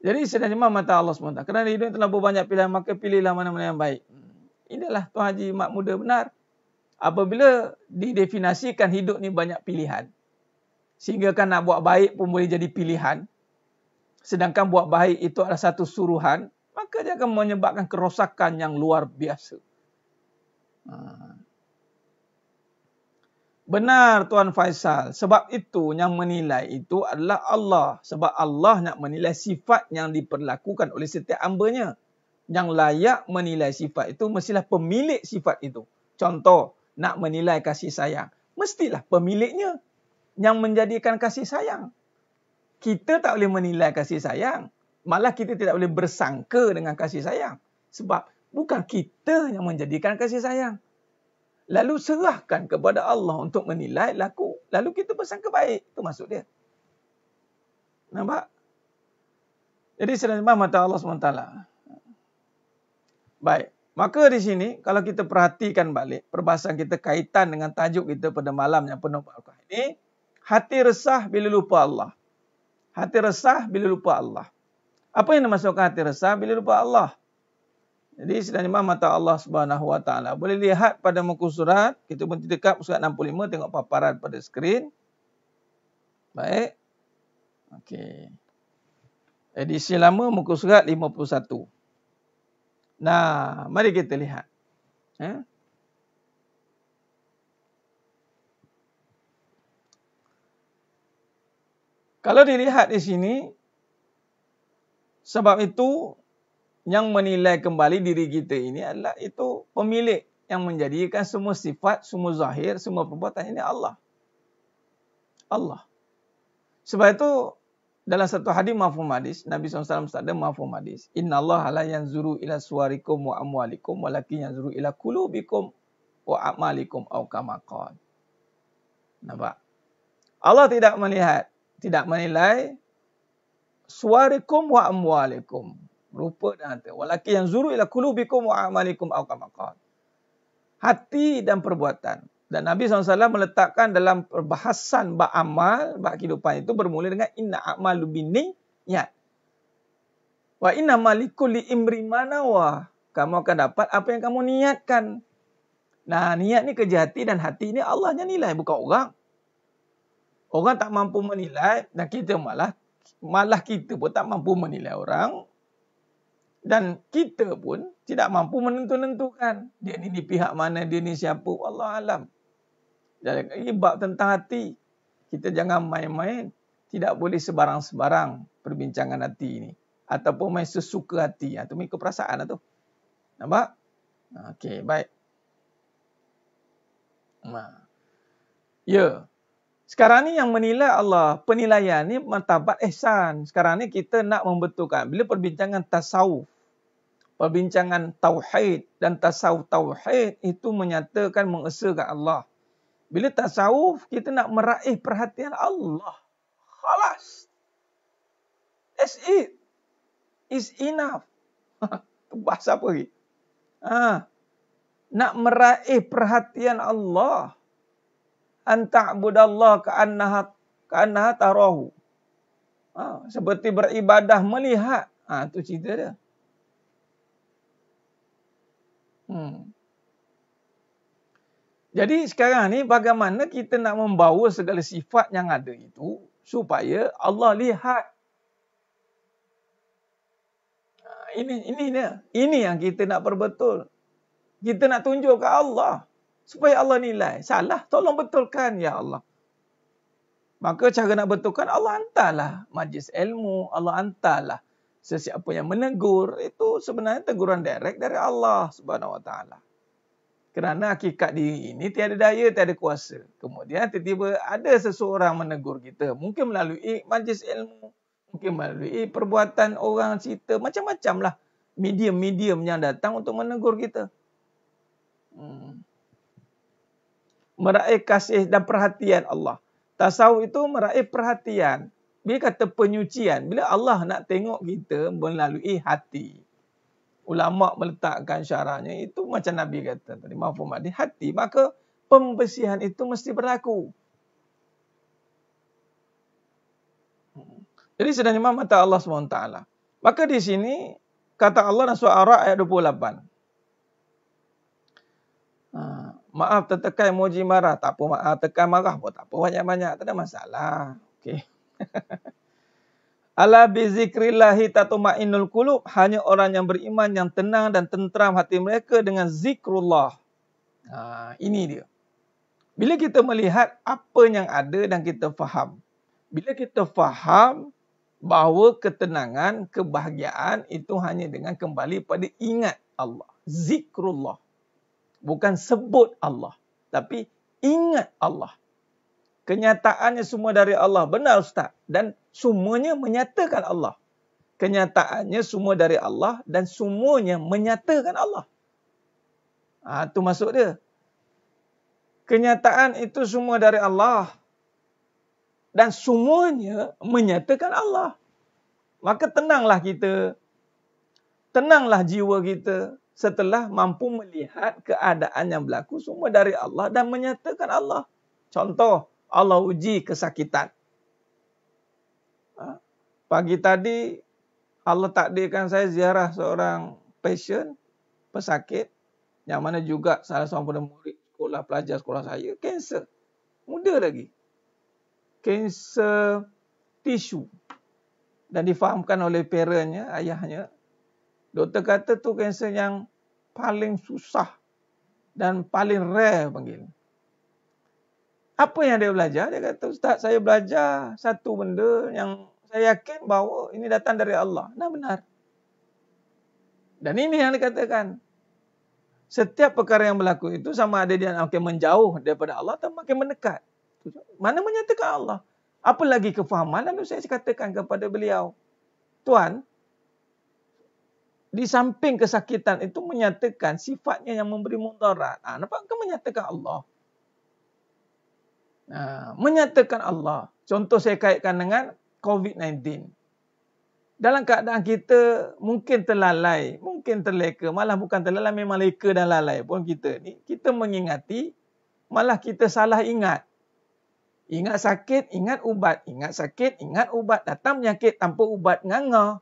Jadi sebenarnya mata Allah SWT. Kerana hidup telah berbanyak pilihan, maka pilihlah mana-mana yang baik. Inilah Tuan Haji Mak Muda benar. Apabila didefinisikan hidup ni banyak pilihan, sehingga kan nak buat baik pun boleh jadi pilihan, sedangkan buat baik itu adalah satu suruhan, maka dia akan menyebabkan kerosakan yang luar biasa. Benar Tuan Faisal. Sebab itu yang menilai itu adalah Allah. Sebab Allah nak menilai sifat yang diperlakukan oleh setiap hamba-Nya. Yang layak menilai sifat itu mestilah pemilik sifat itu. Contoh, nak menilai kasih sayang. Mestilah pemiliknya yang menjadikan kasih sayang. Kita tak boleh menilai kasih sayang. Malah kita tidak boleh bersangka dengan kasih sayang. Sebab bukan kita yang menjadikan kasih sayang. Lalu serahkan kepada Allah untuk menilai laku. Lalu kita bersangka baik. Itu maksud dia. Nampak? Jadi sebenarnya mata Allah SWT. Baik. Maka di sini, kalau kita perhatikan balik, perbahasan kita kaitan dengan tajuk kita pada malam yang penuh barakah ini, hati resah bila lupa Allah. Hati resah bila lupa Allah. Apa yang dimaksudkan hati resah bila lupa Allah? Jadi sebenarnya mata Allah SWT. Boleh lihat pada muka surat. Kita pun dekat surat 65. Tengok paparan pada skrin. Baik. Okey. Edisi lama muka surat 51. Nah, mari kita lihat. Kalau dilihat di sini, sebab itu yang menilai kembali diri kita ini adalah itu pemilik yang menjadikan semua sifat, semua zahir, semua perbuatan ini Allah. Allah. Sebab itu dalam satu hadis mafhum hadis, Nabi SAW bersabda mafhum hadis, Inna Allah la yanzuru ila suwarikum wa amwalikum walakin yanzuru ila qulubikum wa a'malikum aw kama qala. Nampak? Allah tidak melihat, tidak menilai suwarikum wa amwalikum, rupa dan hati. Walakin yanzuru ila qulubikum wa a'malikum aw kama qala. Hati dan perbuatan. Dan Nabi SAW meletakkan dalam perbahasan bab amal, bab kehidupan itu bermula dengan inna a'malu binniyat. Wa inna malikulli imri manawa. Kamu akan dapat apa yang kamu niatkan. Nah, niat ni kerja hati dan hati ni Allah yang nilai, bukan orang. Orang tak mampu menilai dan kita malah kita pun tak mampu menilai orang. Dan kita pun tidak mampu menentukan. Dia ni di pihak mana, dia ni siapa. Allah alam. Jadi bab tentang hati. Kita jangan main-main. Tidak boleh sebarang-sebarang perbincangan hati ini. Ataupun main sesuka hati. Itu mengikut perasaan tu. Nampak? Okey, baik. Ya. Sekarang ni yang menilai Allah. Penilaian ni martabat ihsan. Sekarang ni kita nak membetulkan. Bila perbincangan tasawuf. Perbincangan tauhid dan tasawuf tauhid itu menyatakan mengesahkan Allah. Bila tasawuf kita nak meraih perhatian Allah. Khalas. That's it. It's enough. Itu bahasa apa lagi? Nak meraih perhatian Allah. Anta'budallah ka'annaha tarahu. Seperti beribadah melihat. Itu cerita dia. Jadi sekarang ni bagaimana kita nak membawa segala sifat yang ada itu supaya Allah lihat. Ini yang kita nak perbetul. Kita nak tunjuk ke Allah supaya Allah nilai. Salah, tolong betulkan ya Allah. Maka cara nak betulkan, Allah hantarlah majlis ilmu, Allah hantarlah sesiapa yang menegur. Itu sebenarnya teguran direct dari Allah Subhanahu Wa Taala. Kerana hakikat diri ini tiada daya, tiada kuasa. Kemudian tiba-tiba ada seseorang menegur kita. Mungkin melalui majlis ilmu. Mungkin melalui perbuatan orang cerita. Macam-macam lah medium-medium yang datang untuk menegur kita. Meraih kasih dan perhatian Allah. Tasawuf itu meraih perhatian. Bila kata penyucian, bila Allah nak tengok kita melalui hati. Ulama meletakkan syarahnya itu macam Nabi kata tadi, mafhum di hati, maka pembersihan itu mesti berlaku. Jadi sedang imam mata Allah SWT. Maka di sini kata Allah dalam surah Ar-Ra'd ayat 28. Maaf tertekan emoji marah, tak apa, maaf tekan marah pun tak apa, banyak-banyak, tak ada masalah. Okey. Ala bi zikrillahi tatma'innul qulub, hanya orang yang beriman yang tenang dan tentram hati mereka dengan zikrullah. Ini dia. Bila kita melihat apa yang ada dan kita faham. Bila kita faham bahawa ketenangan, kebahagiaan itu hanya dengan kembali pada ingat Allah. Zikrullah. Bukan sebut Allah, tapi ingat Allah. Kenyataannya semua dari Allah. Benar Ustaz. Dan semuanya menyatakan Allah. Kenyataannya semua dari Allah dan semuanya menyatakan Allah. Itu maksud dia. Kenyataan itu semua dari Allah. Dan semuanya menyatakan Allah. Maka tenanglah kita. Tenanglah jiwa kita. Setelah mampu melihat keadaan yang berlaku semua dari Allah dan menyatakan Allah. Contoh. Allah uji kesakitan. Pagi tadi, Allah takdirkan saya ziarah seorang pasien, pesakit, yang mana juga salah seorang murid sekolah, pelajar sekolah saya, kanser. Muda lagi. Kanser tisu. Dan difahamkan oleh parentnya, ayahnya. Doktor kata tu kanser yang paling susah dan paling rare panggil. Apa yang dia belajar? Dia kata, Ustaz, saya belajar satu benda yang saya yakin bahawa ini datang dari Allah. Nah, benar. Dan ini yang dikatakan. Setiap perkara yang berlaku itu sama ada dia makin menjauh daripada Allah atau makin mendekat. Mana menyatakan Allah? Apa lagi kefahaman? Lalu saya katakan kepada beliau, Tuan, di samping kesakitan itu menyatakan sifatnya yang memberi mudarat. Nampak ke menyatakan Allah? Menyatakan Allah. Contoh saya kaitkan dengan COVID-19. Dalam keadaan kita mungkin terlalai, mungkin terleka, malah bukan terlalai, memang leka dan lalai pun kita ni. Kita mengingati, malah kita salah ingat. Ingat sakit, ingat ubat. Ingat sakit, ingat ubat. Datang penyakit tanpa ubat, nganga.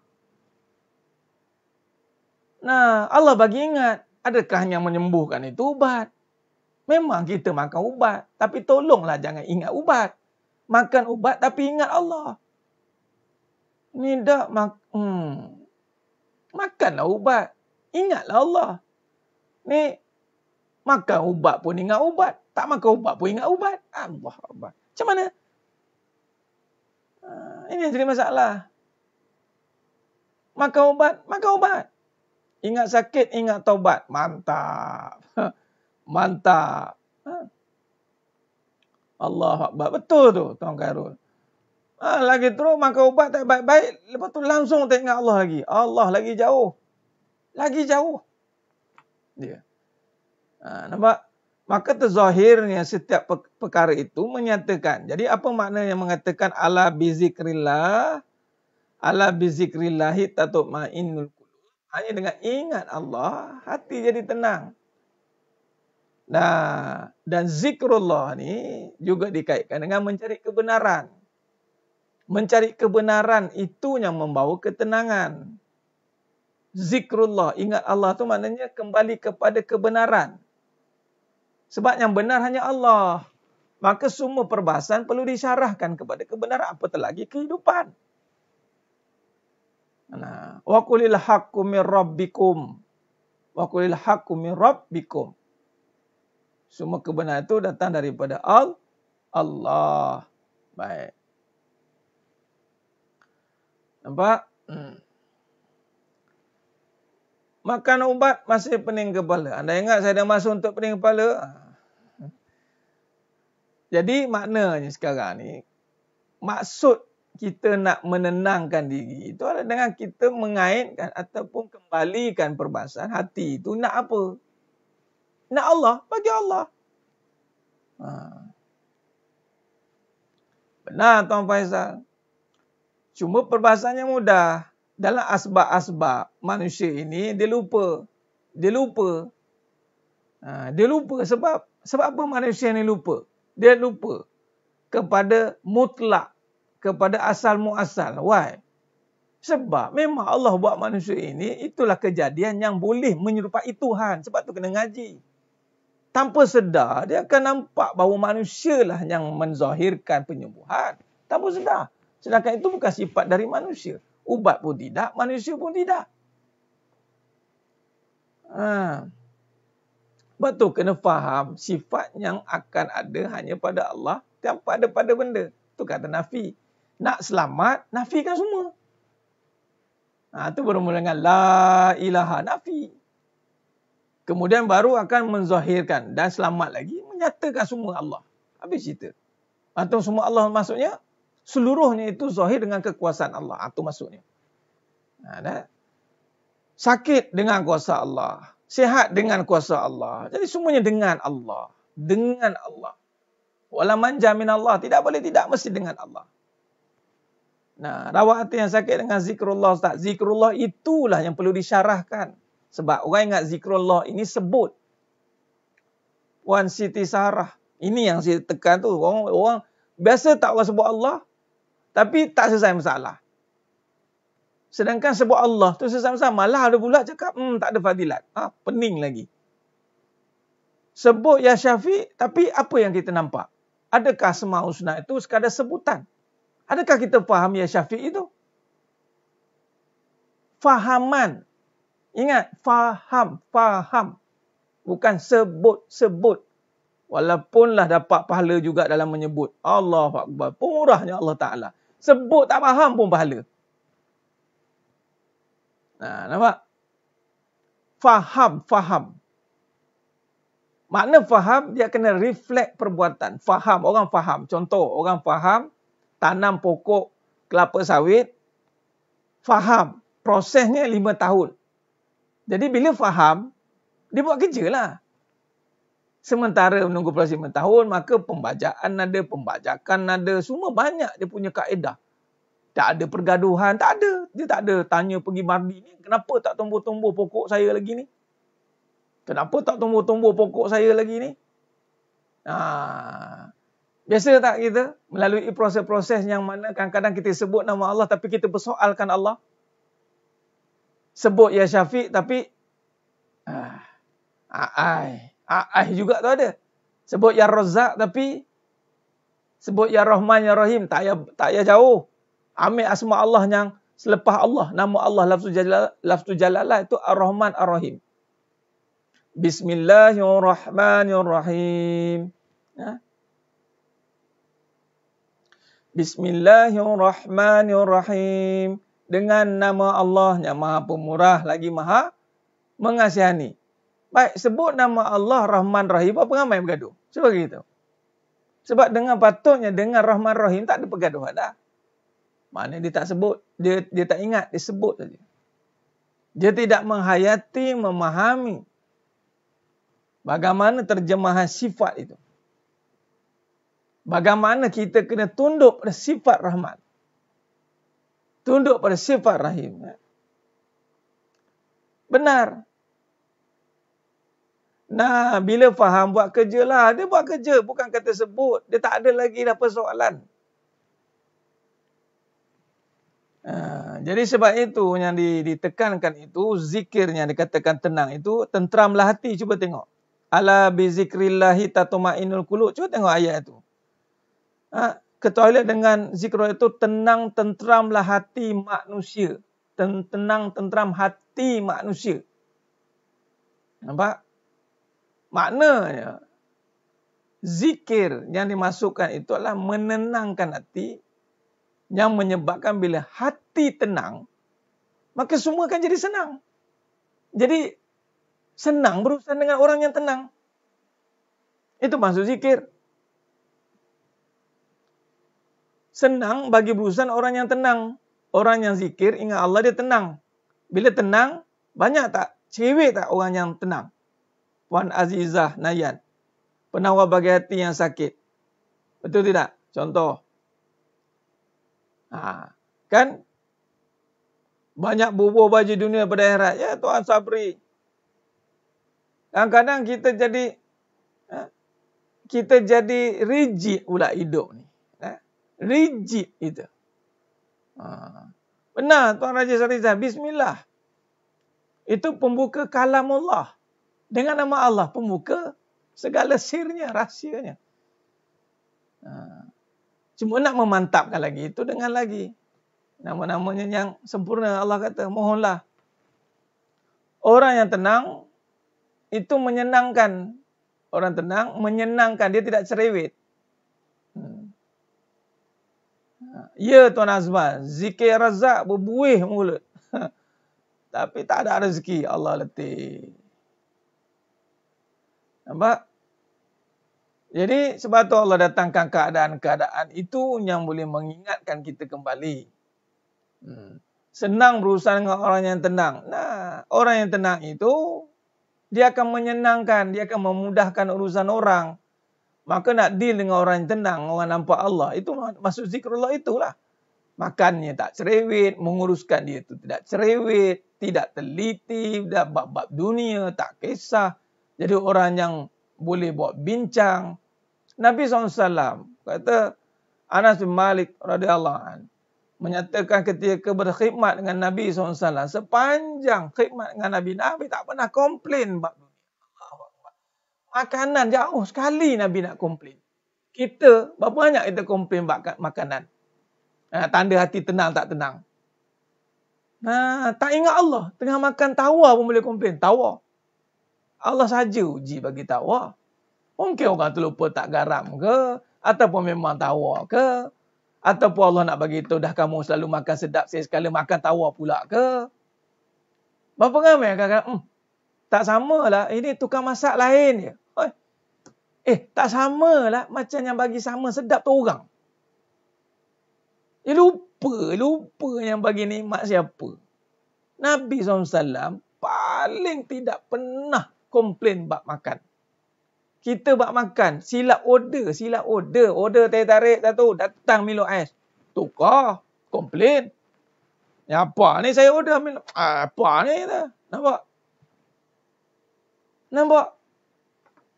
Nah, Allah bagi ingat. Adakah yang menyembuhkan itu ubat? Memang kita makan ubat. Tapi tolonglah jangan ingat ubat. Makan ubat tapi ingat Allah. Ni dah makanlah ubat. Ingatlah Allah. Ni makan ubat pun ingat ubat. Tak makan ubat pun ingat ubat. Allah Allah. Macam mana? Ini yang jadi masalah. Makan ubat. Ingat sakit, ingat taubat. Mantap. Mantap. Allah Akbar. Betul tu Tuan Khairul. Lagi terus makan ubat tak baik-baik. Lepas tu langsung tak ingat Allah lagi. Allah lagi jauh. Lagi jauh. Dia. Nampak? Maka terzahirnya setiap perkara itu menyatakan. Jadi apa makna yang mengatakan ala bizikrillah? Ala bizikrillahi tatma'innul qulub. Hanya dengan ingat Allah, hati jadi tenang. Nah, dan zikrullah ni juga dikaitkan dengan mencari kebenaran. Mencari kebenaran itu yang membawa ketenangan. Zikrullah, ingat Allah tu maknanya kembali kepada kebenaran. Sebab yang benar hanya Allah. Maka semua perbahasan perlu disyarahkan kepada kebenaran, apatah lagi kehidupan. Nah, wa qulil haqqu mir rabbikum. Wa qulil haqqu mir rabbikum. Semua kebenaran itu datang daripada Allah. Baik. Nampak? Makan ubat masih pening kepala. Anda ingat saya dah masuk untuk pening kepala? Jadi maknanya sekarang ni, maksud kita nak menenangkan diri itu adalah dengan kita mengaitkan ataupun kembalikan perbahasan hati itu nak apa? Nak Allah, bagi Allah. Ha. Benar Tuan Faizal. Cuma perbahasannya mudah. Dalam asbab-asbab manusia ini, dia lupa. Dia lupa. Dia lupa sebab apa manusia ni lupa? Dia lupa kepada mutlak, kepada asal muasal. Why? Sebab memang Allah buat manusia ini, itulah kejadian yang boleh menyerupai Tuhan. Sebab tu kena ngaji. Tanpa sedar, dia akan nampak bahawa manusia lah yang menzahirkan penyembuhan. Tanpa sedar. Sedangkan itu bukan sifat dari manusia. Ubat pun tidak, manusia pun tidak. Betul, kena faham sifat yang akan ada hanya pada Allah, tanpa ada pada benda. Itu kata nafi. Nak selamat, nafikan semua. Itu baru mula dengan la ilaha, nafi. Kemudian baru akan menzahirkan dan selamat lagi, menyatakan semua Allah. Habis cerita. Atau semua Allah maksudnya, seluruhnya itu zahir dengan kekuasaan Allah. Itu maksudnya. Sakit dengan kuasa Allah. Sihat dengan kuasa Allah. Jadi semuanya dengan Allah. Dengan Allah. Wala manja min Allah. Tidak boleh tidak, mesti dengan Allah. Rawat hati yang sakit dengan zikrullah, Ustaz. Zikrullah itulah yang perlu disyarahkan. Sebab orang ingat zikrullah ini sebut. Wan Siti Sarah. Ini yang saya tekan tu. Orang biasa tak orang sebut Allah, tapi tak selesai masalah. Sedangkan sebut Allah tu selesai masalah. Malah ada pula cakap, tak ada fadilat. Pening lagi. Sebut Ya Syafi', tapi apa yang kita nampak? Adakah Asmaul Husna itu sekadar sebutan? Adakah kita faham Ya Syafi' itu? Fahaman. Ingat, faham. Bukan sebut. Walaupunlah dapat pahala juga dalam menyebut. Allahu Akbar. Pemurahnya Allah Ta'ala. Sebut tak faham pun pahala. Nampak? Faham. Makna faham, dia kena reflect perbuatan. Faham, orang faham. Contoh, orang faham tanam pokok kelapa sawit. Faham. Prosesnya 5 tahun. Jadi bila faham, dia buat kerja lah. Sementara menunggu proses 5 tahun, maka pembajakan ada, semua banyak dia punya kaedah. Tak ada pergaduhan, tak ada. Dia tak ada tanya pergi mandi ni, kenapa tak tumbuh-tumbuh pokok saya lagi ni? Kenapa tak tumbuh-tumbuh pokok saya lagi ni? Biasa tak kita melalui proses-proses yang mana kadang-kadang kita sebut nama Allah tapi kita persoalkan Allah. Sebut Ya Syafi' tapi juga tu ada. Sebut Ya Razzaq tapi sebut Ya Rahman Ya Rahim tak payah jauh. Ambil asma Allah yang selepas Allah, nama Allah lafzu jalalah itu Ar-Rahman Ar-Rahim. Bismillahirrahmanirrahim. Bismillahirrahmanirrahim. Dengan nama Allah yang Maha Pemurah lagi Maha Mengasihani. Baik, sebut nama Allah Rahman Rahim, apa ramai bergaduh? Sebab gitu. Sebab dengan patutnya dengan Rahman Rahim tak ada pergaduhan dah. Mana dia tak sebut, dia tak ingat, dia sebut saja. Dia tidak menghayati, memahami bagaimana terjemahan sifat itu. Bagaimana kita kena tunduk pada sifat Rahman. Tunduk pada sifat Rahim. Benar. Bila faham buat kerja lah. Dia buat kerja, bukan kata sebut. Dia tak ada lagi dah persoalan. Jadi sebab itu yang ditekankan itu, zikir yang dikatakan tenang itu, tenteramlah hati. Cuba tengok. Ala bizikrillahi tatma'innul qulub. Cuba tengok ayat itu. Ketahuilah dengan zikr itu tenang tenteramlah hati manusia. Tenang tenteram hati manusia. Nampak? Maknanya zikir yang dimasukkan itu adalah menenangkan hati, yang menyebabkan bila hati tenang, maka semua akan jadi senang. Jadi senang berurusan dengan orang yang tenang. Itu maksud zikir. Senang bagi berurusan orang yang tenang. Orang yang zikir, ingat Allah, dia tenang. Bila tenang, banyak tak? Cewek tak orang yang tenang? Puan Azizah Nayan. Penawar bagi hati yang sakit. Betul tidak? Contoh. Kan banyak bubur baju dunia pada akhirat. Ya Tuan Sabri. Kadang-kadang kita jadi rigid pula hidup ni. Rigid itu. Benar Tuan Raja Sarizah. Bismillah. Itu pembuka kalam Allah. Dengan nama Allah. Pembuka segala sirnya, rahsianya. Cuma nak memantapkan lagi. Itu dengan lagi. Nama-namanya yang sempurna. Allah kata, mohonlah. Orang yang tenang, itu menyenangkan. Orang tenang, menyenangkan. Dia tidak cerewet. Ya Tuan Azman, zikir razak berbuih mulut. Tapi tak ada rezeki. Allah letih. Nampak? Jadi sebab tu Allah datangkan keadaan-keadaan itu yang boleh mengingatkan kita kembali. Senang berurusan dengan orang yang tenang. Nah, orang yang tenang itu, dia akan menyenangkan, dia akan memudahkan urusan orang. Maka nak deal dengan orang yang tenang, orang nampak Allah. Itu maksud zikrullah itulah. Makannya tak cerewet, menguruskan dia itu tidak cerewet, tidak teliti, tidak bab-bab dunia, tak kisah. Jadi orang yang boleh buat bincang. Nabi SAW kata, Anas bin Malik radhiyallahu anhu menyatakan ketika berkhidmat dengan Nabi SAW, sepanjang khidmat dengan Nabi, Nabi tak pernah komplain bab dunia. Makanan jauh sekali Nabi nak komplain. Kita, berapa banyak kita komplain bab makanan? Tanda hati tenang tak tenang. Tak ingat Allah. Tengah makan tawar pun boleh komplain. Tawar. Allah saja uji bagi tawar. Mungkin orang tu lupa tak garam ke? Ataupun memang tawar ke? Ataupun Allah nak bagi tahu dah kamu selalu makan sedap, sekali makan tawar pula ke? Berapa ramai kadang-kadang, tak samalah. Ini tukang masak lain je. Tak samalah. Macam yang bagi sama sedap tu orang. Lupa yang bagi nikmat siapa. Nabi SAW paling tidak pernah komplain bab makan. Kita bab makan, silap order. Order teh tarik satu, datang Milo ais. Tukar, komplain. Ya apa ni saya order Milo. Apa ni dah. Nampak?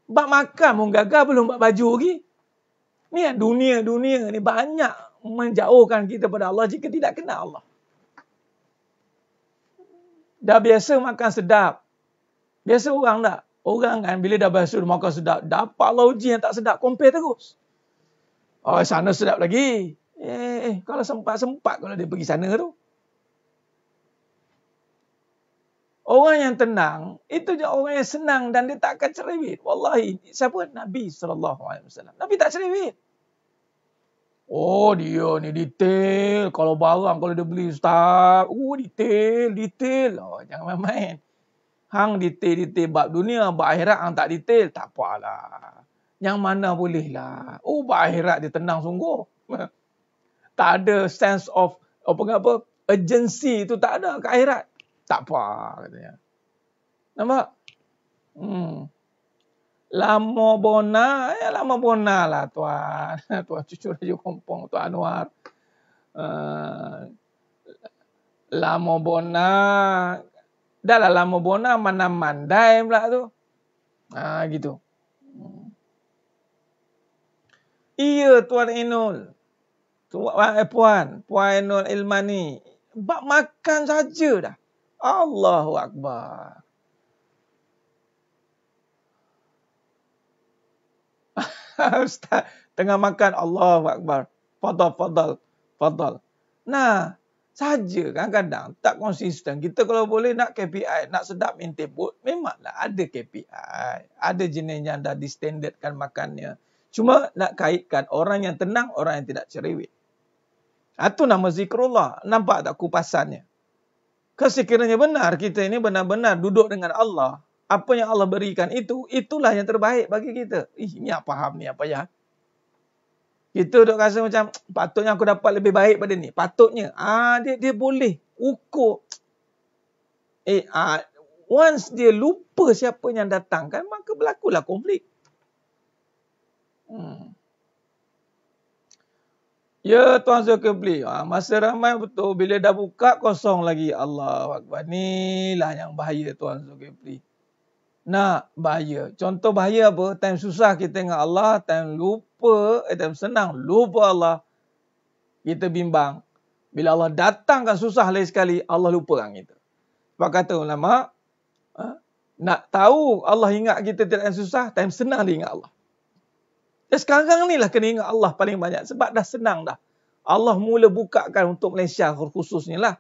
Bab makan pun gagal, belum bab baju lagi. Ni dunia ni banyak menjauhkan kita pada Allah jika tidak kenal Allah. Dah biasa makan sedap. Biasa orang tak? Orang kan bila dah biasa makan sedap, dapat Allah uji yang tak sedap, compare terus. Sana sedap lagi. Kalau sempat kalau dia pergi sana tu. Orang yang tenang, itu je orang yang senang dan dia tak akan cerewet. Wallahi, siapa? Nabi SAW. Nabi tak cerewet. Dia ni detail. Kalau barang, kalau dia beli ustaz. Detail. Jangan main-main. Hang detail bab dunia, bab akhirat hang tak detail. Tak apalah. Yang mana boleh lah. Bab akhirat dia tenang sungguh. Tak ada sense of urgency tu tak ada ke akhirat. Tak apa katanya. Nampak? Lama bona lah tuan. Tuan cucu Raja Kompong, Tuan Anwar. Lama bona. Dah lah lama bona, mana mandai pula tu. Gitu. Iya Tuan Inul. Puan Inul Ilmani. Bak makan saja dah. Allahu Akbar. Ustaz, tengah makan, Allahu Akbar. Fadal. Nah, saja kadang-kadang tak konsisten. Kita kalau boleh nak KPI, nak sedap maintain pun, memanglah ada KPI. Ada jenis yang dah distandardkan makannya. Cuma nak kaitkan orang yang tenang, orang yang tidak cerewet. Itu nama zikrullah. Nampak tak kupasannya? Sekiranya benar kita ini benar-benar duduk dengan Allah, apa yang Allah berikan itulah yang terbaik bagi kita. Ni apa faham ni apa ya? Kita duk rasa macam patutnya aku dapat lebih baik pada ni. Patutnya. Dia boleh ukur. Once dia lupa siapa yang datangkan, maka berlakulah konflik. Ya Tuan Zulkifli, masa ramai betul. Bila dah buka, kosong lagi. Allahu Akbar. Inilah yang bahaya Tuan Zulkifli. Nah, bahaya. Contoh bahaya apa? Time susah kita ingat Allah, time lupa, time senang, lupa Allah. Kita bimbang. Bila Allah datangkan susah lagi sekali, Allah lupakan kita. Sebab kata ulama, nak tahu Allah ingat kita tidak susah, time senang dia ingat Allah. Dan sekarang ni lah kena ingat Allah paling banyak. Sebab dah senang dah. Allah mula bukakan untuk Malaysia khususnya lah.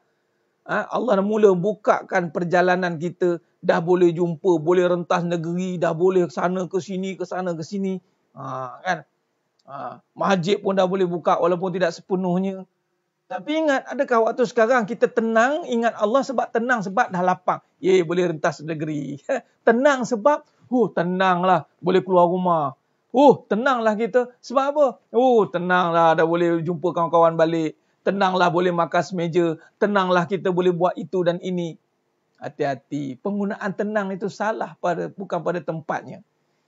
Allah dah mula bukakan perjalanan kita. Dah boleh jumpa, boleh rentas negeri. Dah boleh ke sana ke sini, ke sana ke sini. Kan? Masjid pun dah boleh buka walaupun tidak sepenuhnya. Tapi ingat, adakah waktu sekarang kita tenang ingat Allah sebab tenang sebab dah lapang. Boleh rentas negeri. Tenang sebab, tenanglah boleh keluar rumah. Tenanglah kita. Sebab apa? Tenanglah dah boleh jumpa kawan-kawan balik. Tenanglah boleh makan semeja. Tenanglah kita boleh buat itu dan ini. Hati-hati. Penggunaan tenang itu salah, bukan pada tempatnya.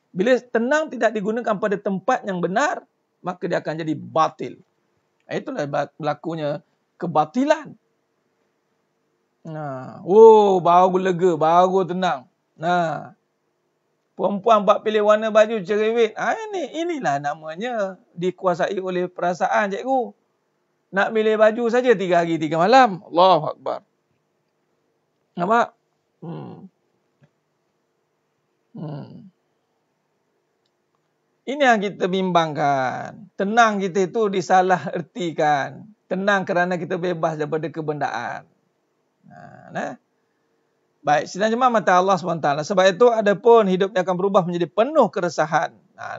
Bila tenang tidak digunakan pada tempat yang benar, maka dia akan jadi batil. Itulah berlakunya kebatilan. Baru lega, baru tenang. Perempuan buat pilih warna baju cerewet. Inilah namanya dikuasai oleh perasaan, cikgu. Nak pilih baju saja 3 hari 3 malam. Allahu Akbar. Nampak? Ini yang kita bimbangkan. Tenang kita itu disalah ertikan. Tenang kerana kita bebas daripada kebendaan. Baik, sidang jemaah mata Allah SWT. Sebab itu adapun hidupnya akan berubah menjadi penuh keresahan.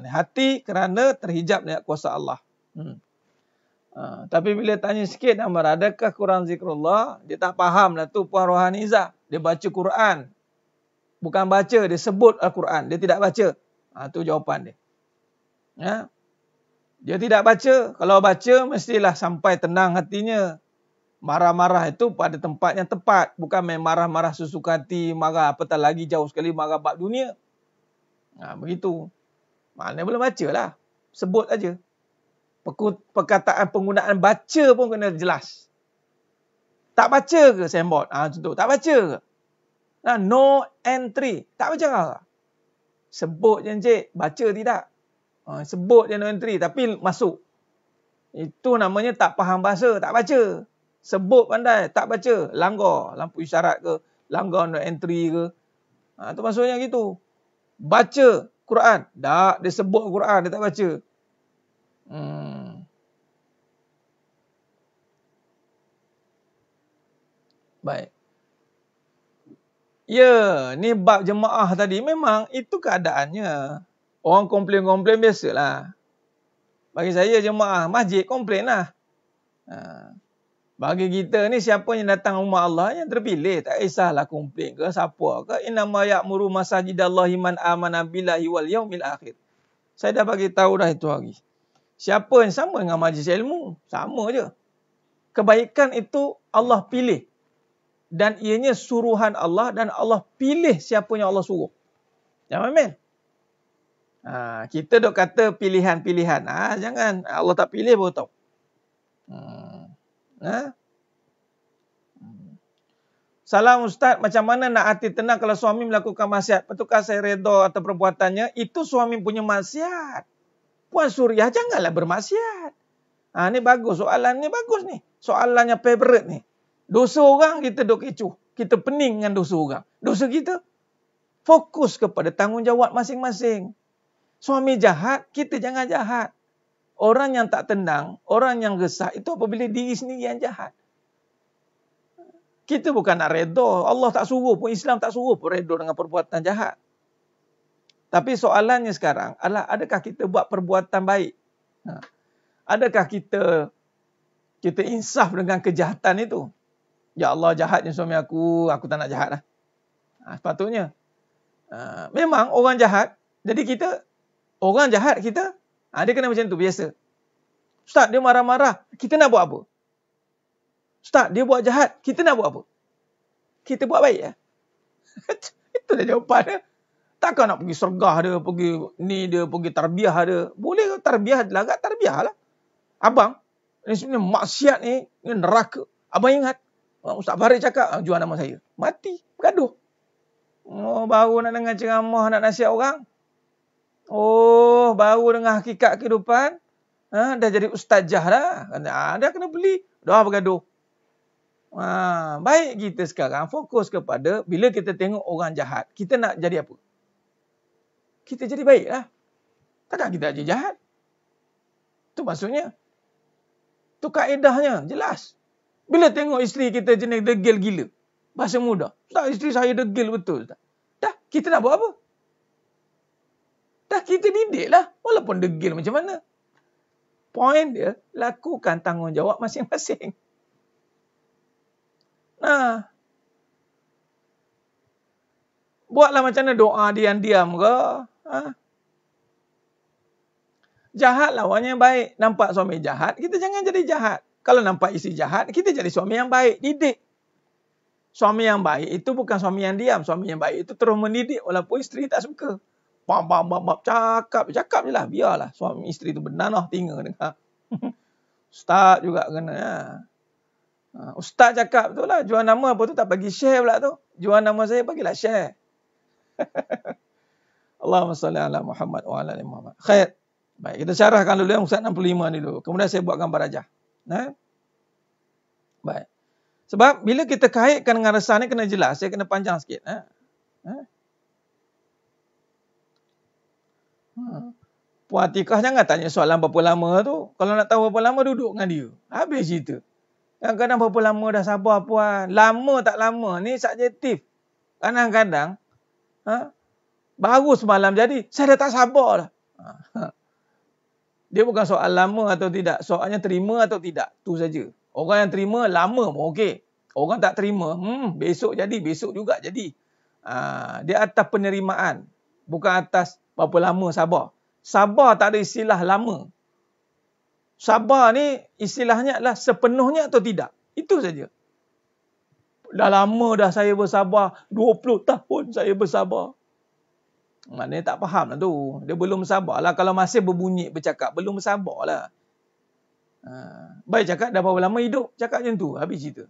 Hati kerana terhijab dengan kuasa Allah. Tapi bila tanya sikit, Amar, adakah Quran zikrullah? Dia tak faham lah tu Puan Rohanizah. Dia baca Quran. Bukan baca, dia sebut Al-Quran. Dia tidak baca. Tu jawapan dia. Dia tidak baca. Kalau baca, mestilah sampai tenang hatinya. Marah-marah itu pada tempat yang tepat. Bukan main marah-marah sesuka hati, marah apatah lagi jauh sekali, marah bab dunia. Begitu. Maknanya boleh baca lah. Sebut aja. Perkataan penggunaan baca pun kena jelas. Tak baca ke signboard? Contoh, tak baca ke? No entry. Tak baca ke? Sebut je encik, baca tidak. Sebut je no entry, tapi masuk. Itu namanya tak faham bahasa, tak baca. Sebut pandai, tak baca. Langgar lampu isyarat ke, langgar no entry ke. Itu maksudnya gitu. Baca Quran. Tak, dia sebut Quran, dia tak baca. Baik. Ya, ni bab jemaah tadi. Memang itu keadaannya. Orang komplain-komplain biasalah. Bagi saya jemaah masjid komplain lah. Bagi kita ni siapa yang datang rumah Allah yang terpilih. Tak kisahlah komplain ke siapa ke. Innama ya'muru masajidallahi man amana billahi wal yaumil akhir. Saya dah bagi tahu dah itu hari. Siapa yang sama dengan majlis ilmu? Sama je. Kebaikan itu Allah pilih. Dan ianya suruhan Allah dan Allah pilih siapa yang Allah suruh. Jangan main. Kita dok kata pilihan-pilihan. Jangan. Allah tak pilih baru tahu. Salam Ustaz, macam mana nak hati tenang kalau suami melakukan maksiat? Betulkah saya redha atas perbuatannya? Itu suami punya maksiat. Puan Suriah, janganlah bermaksiat. Ni bagus. Soalan ni bagus ni. Soalannya favorite ni. Dosa orang kita dok kecoh. Kita pening dengan dosa orang. Dosa kita fokus kepada tanggungjawab masing-masing. Suami jahat, kita jangan jahat. Orang yang tak tenang, orang yang resah, itu apabila diri sendiri yang jahat. Kita bukan nak redha. Allah tak suruh pun, Islam tak suruh pun redha dengan perbuatan jahat. Tapi soalannya sekarang adalah, adakah kita buat perbuatan baik? Adakah kita insaf dengan kejahatan itu? Ya Allah, jahatnya suami aku tak nak jahat lah. Sepatutnya. Memang orang jahat, jadi kita, orang jahat kita, dia kena macam tu, biasa. Ustaz, dia marah-marah, kita nak buat apa? Ustaz, dia buat jahat, kita nak buat apa? Kita buat baik ya? Itu dah jawapan dia. Takkan nak pergi sergah dia, pergi ni dia, pergi tarbiyah dia. Boleh ke tarbiyah, lagat tarbiyah lah. Abang, ni sebenarnya maksiat ni neraka. Abang ingat, Ustaz Farid cakap, jual nama saya. Mati, bergaduh. Oh, baru nak dengar ceramah, nak nasihat orang. Oh, baru dengar hakikat kehidupan. Dah jadi ustazah dah. Dah kena beli. Dah bergaduh. Baik kita sekarang fokus kepada bila kita tengok orang jahat, kita nak jadi apa? Kita jadi baik lah. Takkan kita jadi jahat. Itu maksudnya. Itu kaedahnya. Jelas. Bila tengok isteri kita jenis degil gila. Bahasa mudah. Ustaz, isteri saya degil betul. Ustaz. Dah, kita nak buat apa? Dah, kita didik lah. Walaupun degil macam mana. Poin dia, lakukan tanggungjawab masing-masing. Buatlah macam mana doa diam-diam ke. Jahat lawannya baik. Nampak suami jahat, kita jangan jadi jahat. Kalau nampak isteri jahat, kita jadi suami yang baik. Didik. Suami yang baik itu bukan suami yang diam. Suami yang baik itu terus mendidik walaupun isteri tak suka. Cakap je lah. Biarlah suami isteri itu bernanah tinggal dengar. Ustaz juga kena. Ustaz cakap tu lah. Jual nama apa tu tak bagi share pula tu. Jual nama saya bagilah share. Allahumma salli ala Muhammad wa ala ali Muhammad. Khair. Baik, kita syarahkan dulu yang Ustaz 65 ni dulu. Kemudian saya buat gambar rajah. Baik. Sebab bila kita kaitkan dengan resah ni kena jelas. Saya kena panjang sikit. Puan Atikah jangan tanya soalan berapa lama tu. Kalau nak tahu berapa lama, duduk dengan dia. Habis cerita. Kadang-kadang berapa lama dah sabar puan. Lama tak lama ni subjektif. Kadang-kadang baru semalam jadi. Saya dah tak sabar dah. Dia bukan soal lama atau tidak. Soalnya terima atau tidak. Tu saja. Orang yang terima lama pun okey. Orang tak terima, besok jadi, besok juga jadi. Dia atas penerimaan. Bukan atas berapa lama sabar. Sabar tak ada istilah lama. Sabar ni istilahnya adalah sepenuhnya atau tidak. Itu saja. Dah lama dah saya bersabar. 20 tahun saya bersabar. Maknanya tak faham lah tu. Dia belum sabar lah. Kalau masih berbunyi bercakap, belum sabar lah. Baik cakap dah berapa lama hidup. Cakap macam tu. Habis cerita.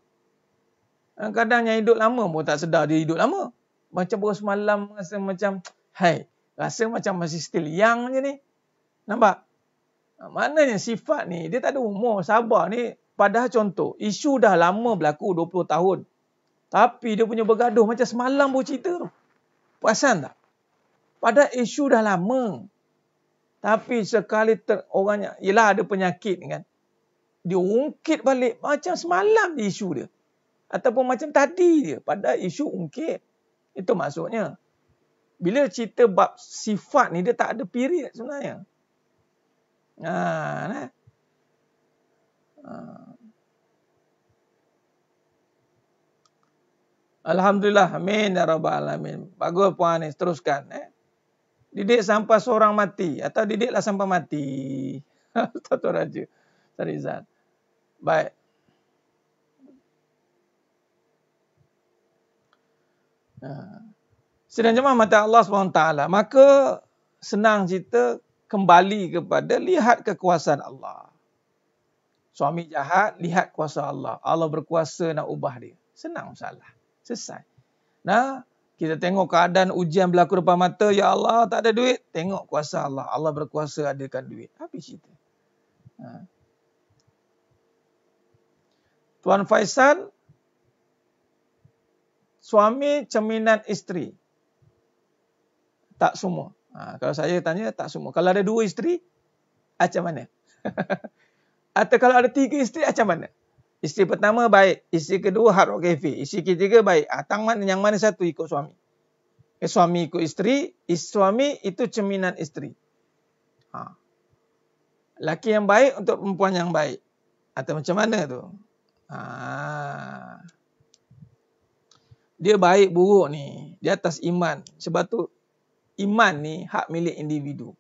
Kadang yang hidup lama pun tak sedar dia hidup lama. Macam baru semalam rasa macam, rasa macam masih still young je ni. Nampak? Maknanya sifat ni, dia tak ada umur. Sabar ni, padahal contoh, isu dah lama berlaku 20 tahun. Tapi dia punya bergaduh macam semalam baru cerita tu. Perasan tak? Padahal isu dah lama. Tapi sekali orangnya, yelah ada penyakit kan. Dia ungkit balik macam semalam isu dia. Ataupun macam tadi dia. Padahal isu ungkit. Itu maksudnya. Bila cerita bab sifat ni, dia tak ada period sebenarnya. Alhamdulillah. Amin. Ya Rabbal Alamin. Bagus puan ni. Teruskan. Didik sampai seorang mati. Atau didiklah sampai mati. Tuan Raja. Sarizat. Baik. Sidang jemaah mata Allah SWT. Maka senang cerita kembali kepada lihat kekuasaan Allah. Suami jahat, lihat kuasa Allah. Allah berkuasa nak ubah dia. Senang masalah. Selesai. Kita tengok keadaan ujian berlaku depan mata. Ya Allah, tak ada duit. Tengok kuasa Allah. Allah berkuasa adakan duit. Habis cerita. Tuan Faisal, suami cerminan isteri. Tak semua. Kalau saya tanya, tak semua. Kalau ada 2 isteri, macam mana? Atau kalau ada 3 isteri, macam mana? Isteri pertama baik. Isteri kedua hard rock cafe. Isteri ketiga baik. Yang mana satu ikut suami? Suami ikut isteri. Suami itu cerminan isteri. Laki yang baik untuk perempuan yang baik. Atau macam mana tu? Dia baik buruk ni di atas iman. Sebab tu iman ni hak milik individu.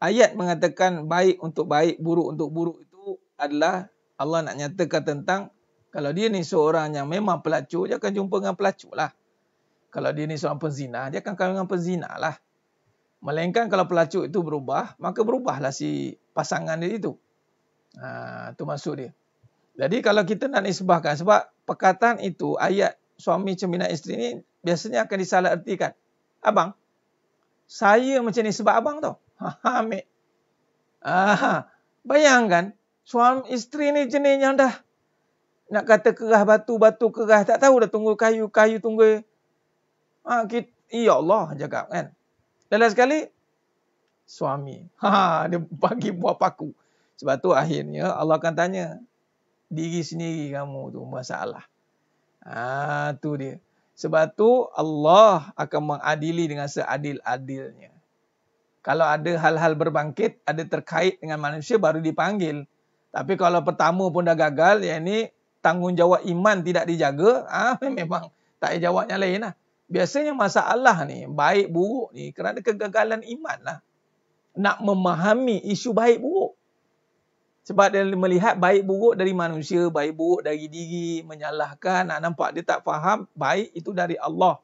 Ayat mengatakan baik untuk baik, buruk untuk buruk itu adalah Allah nak nyatakan tentang kalau dia ni seorang yang memang pelacur, dia akan jumpa dengan pelacur lah. Kalau dia ni seorang penzina, dia akan kahwin dengan penzina lah. Melainkan kalau pelacur itu berubah, maka berubahlah si pasangan dia itu. Itu maksud dia. Jadi kalau kita nak nisbahkan, sebab perkataan itu, ayat suami cerminan isteri ni biasanya akan disalah ertikan. Abang, saya macam ni sebab abang tau. Ambil. Bayangkan, suami isteri ni jenis yang dah nak kata kerah batu, batu kerah. Tak tahu dah tunggu kayu, kayu tunggu. Ya Allah cakap kan. Dan last sekali, suami. Dia bagi buah paku. Sebab tu akhirnya Allah akan tanya, diri sendiri kamu tu masalah. Tu dia. Sebab tu Allah akan mengadili dengan seadil-adilnya. Kalau ada hal-hal berbangkit, ada terkait dengan manusia baru dipanggil. Tapi kalau pertama pun dah gagal, yang ni tanggungjawab iman tidak dijaga, memang tak ada jawab yang lain lah. Biasanya masalah ni, baik buruk ni, kerana kegagalan iman lah. Nak memahami isu baik buruk. Sebab dia melihat baik buruk dari manusia, baik buruk dari diri, menyalahkan, nak nampak dia tak faham, baik itu dari Allah.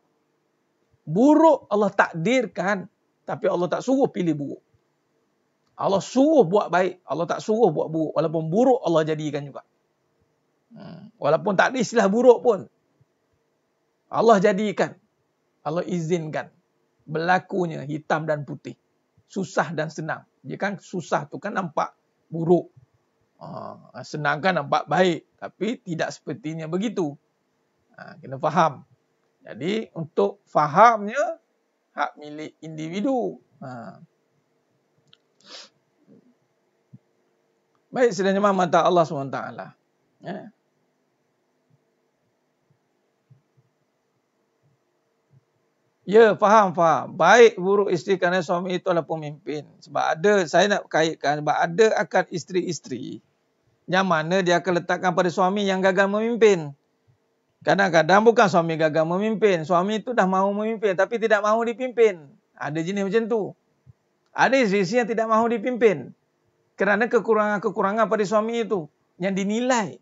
Buruk Allah takdirkan, tapi Allah tak suruh pilih buruk. Allah suruh buat baik, Allah tak suruh buat buruk. Walaupun buruk Allah jadikan juga. Walaupun tak ada istilah buruk pun, Allah jadikan. Allah izinkan berlakunya hitam dan putih. Susah dan senang. Dia kan susah tu kan nampak buruk. Senang kan nampak baik. Tapi tidak sepertinya begitu. Kena faham. Jadi untuk fahamnya, hak milik individu. Baik, sedangnya mata Allah SWT. Ya, faham. Baik buruk isteri kerana suami itu adalah pemimpin. Sebab ada, saya nak kaitkan, sebab ada akan isteri-isteri yang mana dia akan letakkan pada suami yang gagal memimpin. Kadang-kadang bukan suami gagal memimpin. Suami itu dah mahu memimpin tapi tidak mahu dipimpin. Ada jenis macam tu. Ada isteri yang tidak mahu dipimpin. Kerana kekurangan-kekurangan pada suami itu yang dinilai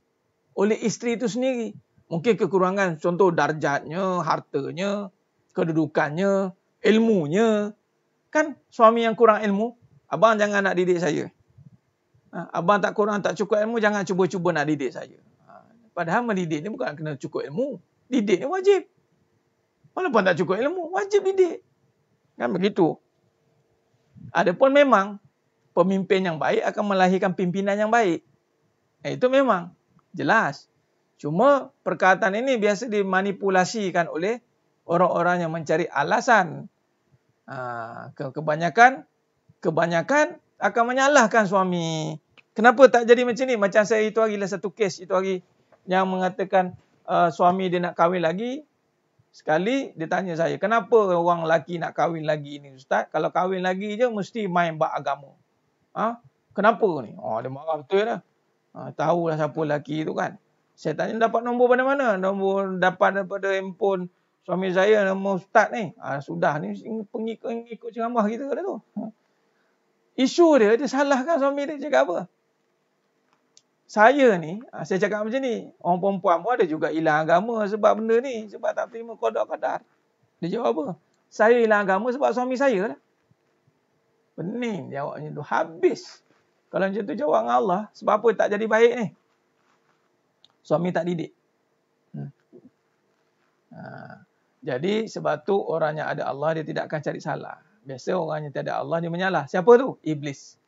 oleh isteri itu sendiri. Mungkin kekurangan contoh darjatnya, hartanya, kedudukannya, ilmunya. Kan suami yang kurang ilmu, abang jangan nak didik saya. Abang tak cukup ilmu, jangan cuba-cuba nak didik saya. Padahal mendidik ni bukan kena cukup ilmu. Didik ni wajib. Walaupun tak cukup ilmu, wajib didik. Kan begitu. Adapun memang pemimpin yang baik akan melahirkan pimpinan yang baik. Itu memang jelas. Cuma perkataan ini biasa dimanipulasikan oleh orang-orang yang mencari alasan. Kebanyakan akan menyalahkan suami. Kenapa tak jadi macam ni? Macam saya itu hari lah satu kes itu hari yang mengatakan suami dia nak kahwin lagi. Sekali dia tanya saya, kenapa orang lelaki nak kahwin lagi ni Ustaz? Kalau kahwin lagi je mesti main bab agama. Kenapa ni? Dia marah betul dah. Tahulah siapa lelaki tu kan. Saya tanya dapat nombor pada mana? Nombor dapat daripada handphone suami saya, nama Ustaz ni. Sudah ni pengikut ceramah kita dah tu. Isu dia salahkan suami dia cakap apa? Saya ni, saya cakap macam ni. Orang perempuan pun ada juga hilang agama sebab benda ni. Sebab tak terima qada qadar. Dia jawab apa? Saya hilang agama sebab suami saya lah. Pening jawabnya tu. Habis. Kalau macam tu jawab dengan Allah. Sebab apa tak jadi baik ni? Suami tak didik. Jadi sebab tu orang yang ada Allah dia tidak akan cari salah. Biasa orang yang tiada Allah dia menyalah. Siapa tu? Iblis.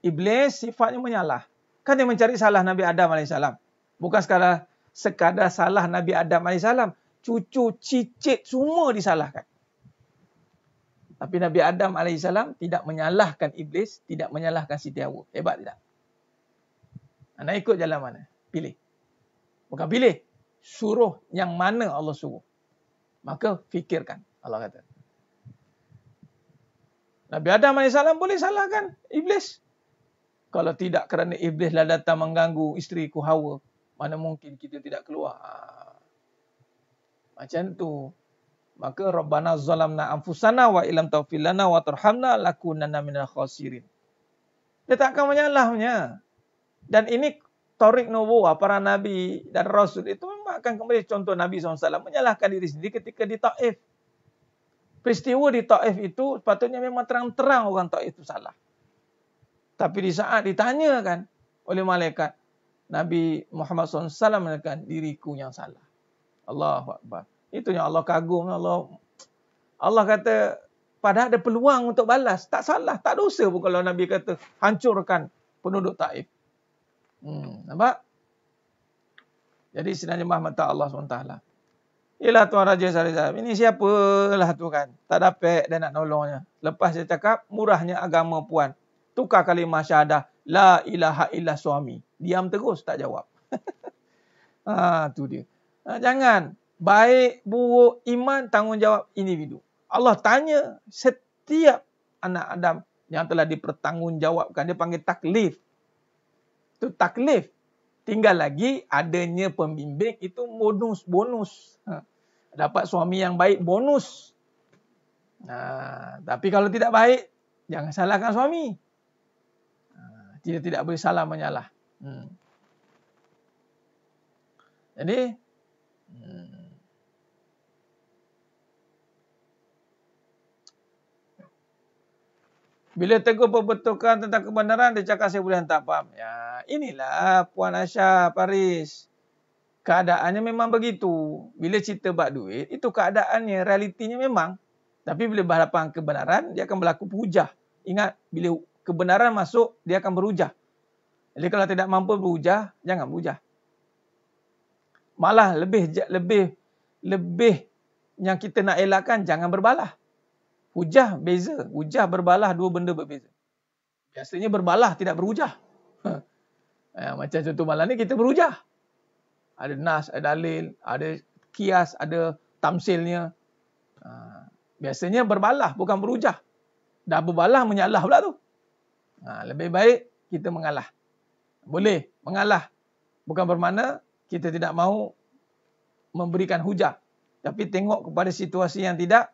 Iblis sifatnya menyalah. Kan dia mencari salah Nabi Adam AS. Bukan sekadar salah Nabi Adam AS. Cucu, cicit semua disalahkan. Tapi Nabi Adam AS tidak menyalahkan Iblis, tidak menyalahkan Siti Hawa. Hebat tidak? Nak ikut jalan mana? Pilih. Bukan pilih. Suruh yang mana Allah suruh. Maka fikirkan. Allah kata. Nabi Adam AS boleh salahkan Iblis. Kalau tidak kerana Iblislah datang mengganggu isteriku Hawa, mana mungkin kita tidak keluar. Macam tu. Maka Rabbana zalamna anfusana wa ilam taghfir lana wa tarhamna lakunanna minal khasirin. Dia tak akan menyalahnya. Dan ini tarik nubuwah para nabi dan rasul itu menyemakkan kembali contoh Nabi SAW menyalahkan diri sendiri ketika di Taif. Peristiwa di Taif itu sepatutnya memang terang-terang orang Taif itu salah. Tapi di saat ditanyakan oleh malaikat, Nabi Muhammad SAW mengatakan diriku yang salah. Allahu Akbar. Itu yang Allah kagum. Allah kata, padahal ada peluang untuk balas. Tak salah, tak dosa pun kalau Nabi kata hancurkan penduduk Taif. Nampak? Jadi sebenarnya mata Allah SWT. Yelah Tuan Raja Salih, ini siapalah tu kan. Tak dapat dia nak nolongnya. Lepas dia cakap, murahnya agama puan. Tukar kalimah syahadah. La ilaha illa suami. Diam terus, tak jawab. Tu dia. Jangan. Baik, buruk, iman, tanggungjawab individu. Allah tanya setiap anak Adam yang telah dipertanggungjawabkan. Dia panggil taklif. Itu taklif. Tinggal lagi adanya pembimbing itu bonus. Dapat suami yang baik, bonus. Tapi kalau tidak baik, jangan salahkan suami. Tidak boleh salah menyalah. Jadi, bila tegur perbetulkan tentang kebenaran, dia cakap saya boleh hantar faham. Ya, inilah Puan Asha Paris. Keadaannya memang begitu. Bila cerita bab duit, itu keadaannya, realitinya memang. Tapi bila berhadapan kebenaran, dia akan berlaku berhujah. Ingat, bila kebenaran masuk, dia akan berhujah. Jadi kalau tidak mampu berhujah, jangan berhujah. Malah lebih yang kita nak elakkan, jangan berbalah. Hujah beza. Hujah berbalah dua benda berbeza. Biasanya berbalah tidak berhujah. Macam contoh malam ni kita berhujah. Ada nas, ada dalil, ada kias, ada tamsilnya. Biasanya berbalah bukan berhujah. Dah berbalah menyalah pula tu. Lebih baik kita mengalah. Boleh mengalah. Bukan bermakna kita tidak mahu memberikan hujah. Tapi tengok kepada situasi yang tidak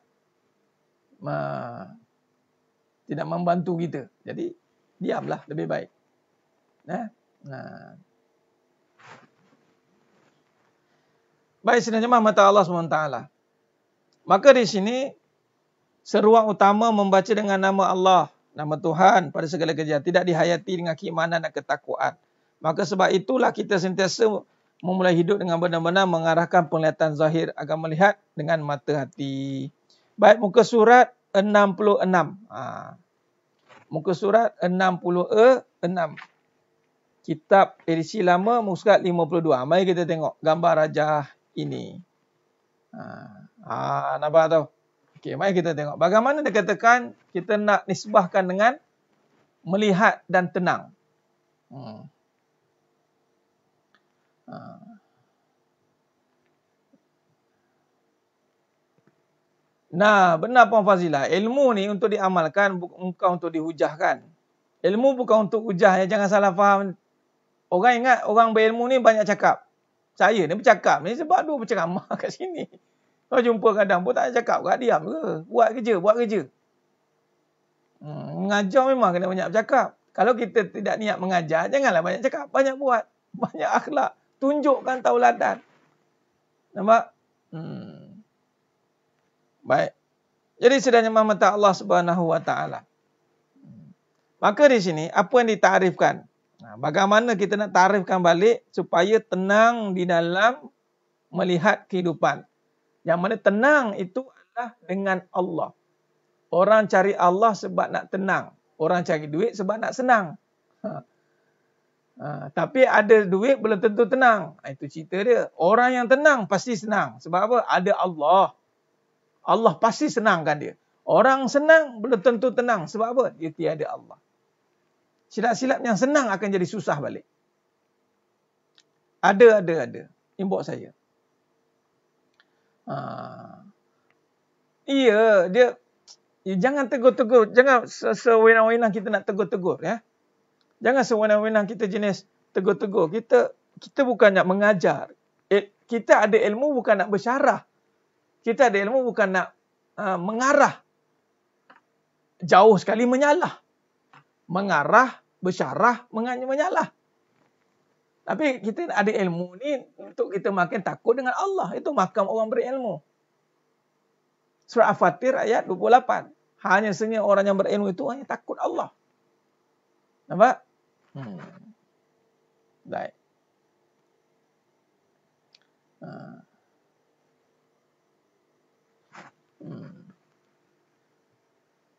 membantu kita. Jadi, diamlah lebih baik. Baik, sebenarnya mata Allah SWT. Maka di sini, seruan utama membaca dengan nama Allah, nama Tuhan pada segala kerja. Tidak dihayati dengan keimanan dan ketakwaan. Maka sebab itulah kita sentiasa memulai hidup dengan benar-benar mengarahkan penglihatan zahir agar melihat dengan mata hati. Baik, muka surat 66. Muka surat 66. Kitab edisi lama, muka surat 52. Mari kita tengok gambar rajah ini. Nampak tau? Okey, mari kita tengok. Bagaimana dia katakan kita nak nisbahkan dengan melihat dan tenang. Nah, benar Puan Fazilah. Ilmu ni untuk diamalkan, bukan untuk dihujahkan. Ilmu bukan untuk hujah. Jangan salah faham. Orang ingat, orang berilmu ni banyak cakap. Saya ni bercakap ni sebab dua berceramah kat sini. Kau jumpa kadang pun tak cakap. Kau diam ke? Buat kerja. Mengajar memang kena banyak bercakap. Kalau kita tidak niat mengajar, janganlah banyak cakap. Banyak buat. Banyak akhlak. Tunjukkan tauladan. Nampak? Baik. Jadi sedangnya mata Allah Subhanahu Wa Taala. Maka di sini apa yang ditarifkan? Bagaimana kita nak tarifkan balik supaya tenang di dalam melihat kehidupan. Yang mana tenang itu adalah dengan Allah. Orang cari Allah sebab nak tenang. Orang cari duit sebab nak senang. Tapi ada duit belum tentu tenang. Itu cerita dia. Orang yang tenang pasti senang. Sebab apa? Ada Allah. Allah pasti senangkan dia. Orang senang belum tentu tenang. Sebab apa? Dia tiada Allah. Silap-silap yang senang akan jadi susah balik. Ada. Inbox saya. Dia jangan tegur-tegur. Jangan sewenang-wenang kita nak tegur-tegur. Ya? Jangan sewenang-wenang kita jenis tegur-tegur. Kita bukan nak mengajar. Kita ada ilmu bukan nak bersyarah. Kita ada ilmu bukan nak mengarah. Jauh sekali menyalah. Mengarah, bersyarah, menyalah. Tapi kita ada ilmu ni untuk kita makin takut dengan Allah. Itu makam orang berilmu. Surah Al-Fatir ayat 28. Hanya sebenarnya orang yang berilmu itu hanya takut Allah. Nampak? Baik.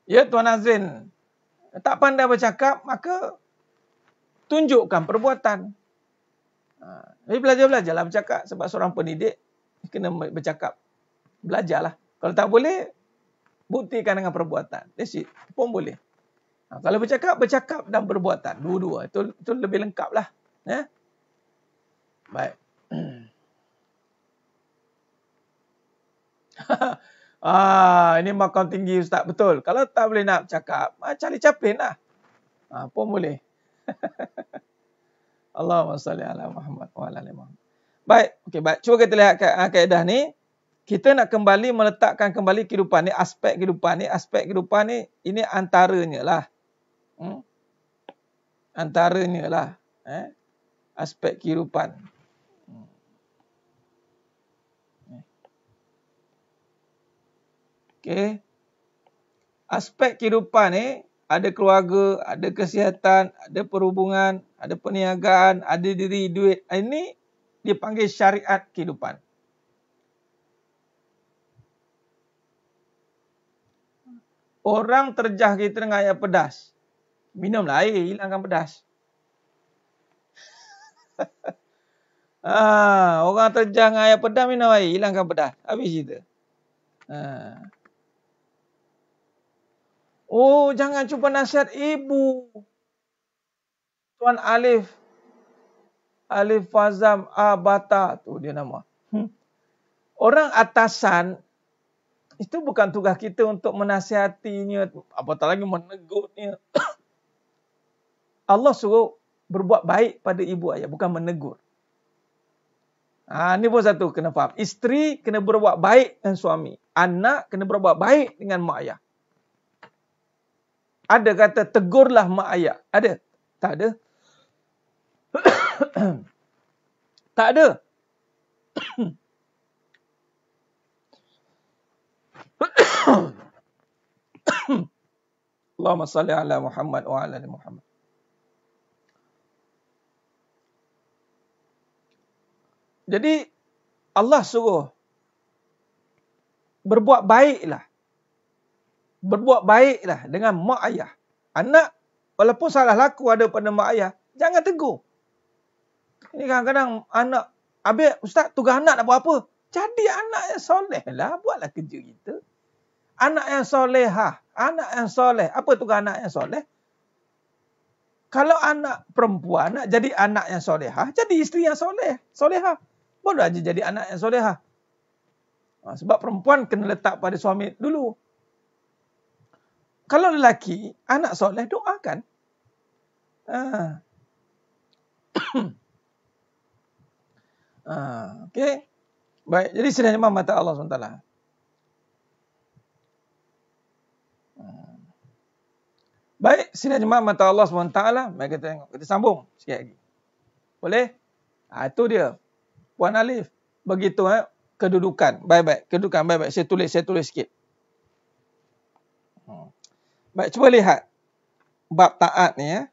Ya Tuan Azrin, tak pandai bercakap, maka tunjukkan perbuatan. Jadi belajar-belajarlah bercakap. Sebab seorang pendidik kena bercakap. Belajarlah. Kalau tak boleh, buktikan dengan perbuatan. That's it. Pun boleh. Kalau bercakap dan perbuatan. Dua-dua. Itu lebih lengkap lah. Ya? Baik. Ini makam tinggi Ustaz. Betul. Kalau tak boleh nak bercakap, cari capin lah. Pun boleh. Allahumma salli ala Muhammad wa ala ali Muhammad. Baik, okey, baik. Cuba kita lihat kaedah ni. Kita nak kembali meletakkan kembali kehidupan ni, aspek kehidupan ni ini antaranya lah. Antaranya lah, aspek kehidupan. Okey. Aspek kehidupan ni ada keluarga, ada kesihatan, ada perhubungan, ada perniagaan, ada diri, duit. Ini dipanggil syariat kehidupan. Orang terjah kita dengan air pedas. Minumlah air, hilangkan pedas. Orang terjah dengan air pedas, minum air, hilangkan pedas. Habis cerita. Oh, jangan cuba nasihat ibu. Tuan Alif Fazam Abata. Tu dia nama. Orang atasan, itu bukan tugas kita untuk menasihatinya. Apatah lagi menegurnya. Allah suruh berbuat baik pada ibu ayah. Bukan menegur. Ini pun satu kena faham. Isteri kena berbuat baik dengan suami. Anak kena berbuat baik dengan mak ayah. Ada kata tegurlah mak ayah. Ada? Tak ada. Tak ada. Allahumma salli ala Muhammad wa ala ali Muhammad. Jadi Allah suruh berbuat baiklah. Berbuat baiklah dengan mak ayah. Anak, walaupun salah laku ada pada mak ayah, jangan tegur. Ini kadang-kadang anak, habis Ustaz, tugas anak nak buat apa? Jadi anak yang soleh lah, buatlah kerja kita. Anak yang solehah, anak yang soleh. Apa tugas anak yang soleh? Kalau anak perempuan nak jadi anak yang solehah, jadi isteri yang solehah. Bodoh aja jadi anak yang solehah. Sebab perempuan kena letak pada suami dulu. Kalau lelaki, anak soleh, doakan. Okey. Baik, jadi sedang imam mata Allah SWT. Baik, sedang imam mata Allah SWT. Mari kita tengok, kita sambung sikit lagi. Boleh? Itu dia. Puan Alif. Begitu kedudukan. Baik-baik. Kedudukan, baik-baik. Saya tulis sikit. Baik, cuba lihat bab taat ni ya.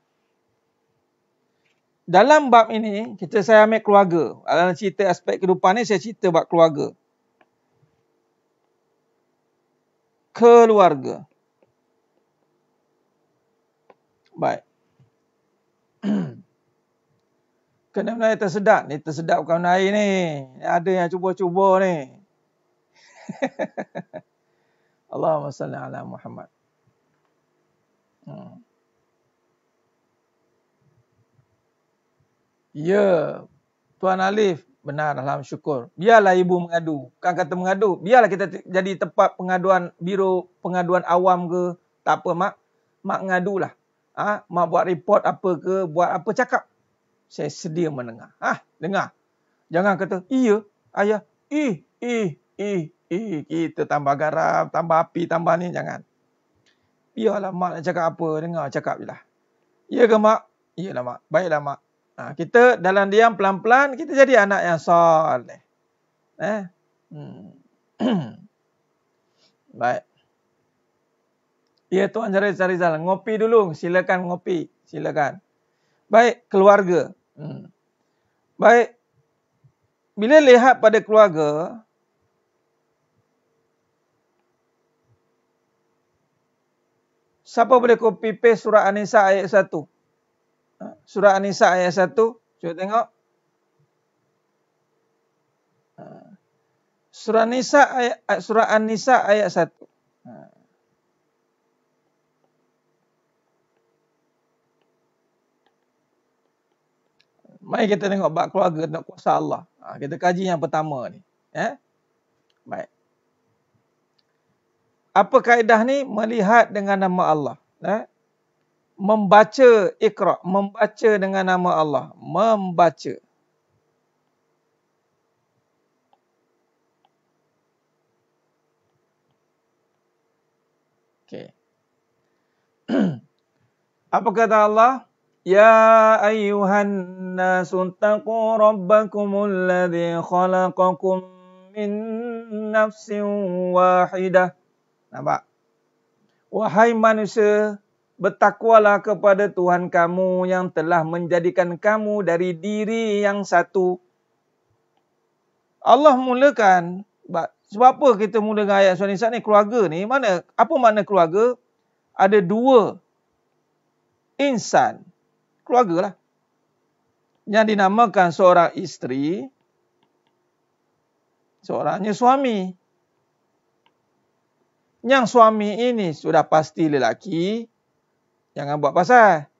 Dalam bab ini, saya ambil keluarga. Dalam cerita aspek kehidupan ni, saya cerita bab keluarga. Keluarga. Baik. Kena benar tersedap. Ni tersedap bukan air ni. Ada yang cuba-cuba ni. Allahumma salli ala Muhammad. Ya, Tuan Alif, benar, alhamdulillah, syukur. Biarlah ibu mengadu. Bukan kata mengadu. Biarlah kita jadi tempat pengaduan, biro pengaduan awam ke. Tak apa, Mak. Mak mengadulah. Mak buat report apa ke, buat apa, cakap. Saya sedia mendengar. Dengar. Jangan kata, iya, ayah, kita tambah garam, tambah api, tambah ni, jangan. Biarlah mak nak cakap apa, dengar, cakap je lah. Ya ke mak? Iyalah mak. Baiklah mak. Kita dalam diam pelan-pelan, kita jadi anak yang soleh. Baik. Ya, Tuan Rizal. Ngopi dulu. Silakan ngopi. Silakan. Baik, keluarga. Baik. Bila lihat pada keluarga, siapa boleh copy paste surah An-Nisa ayat 1? Surah An-Nisa ayat 1. Cuba tengok. Surah An-Nisa ayat 1. Mari kita tengok bab keluarga tentang kuasa Allah. Kita kaji yang pertama ni. Baik. Apa kaedah ni? Melihat dengan nama Allah. Membaca Iqra. Membaca dengan nama Allah. Membaca. Okey. Apa kata Allah? Ya ayyuhan nasu taqu rabbakumul ladzi khalaqakum min nafsin wahidah. Nampak? Wahai manusia, bertakwalah kepada Tuhan kamu yang telah menjadikan kamu dari diri yang satu. Allah mulakan, sebab apa kita mula dengan ayat surah Nisa ni? Keluarga ni, apa makna keluarga? Ada dua insan. Keluarga lah. Yang dinamakan seorang isteri, seorangnya suami. Yang suami ini sudah pasti lelaki. Jangan buat pasal.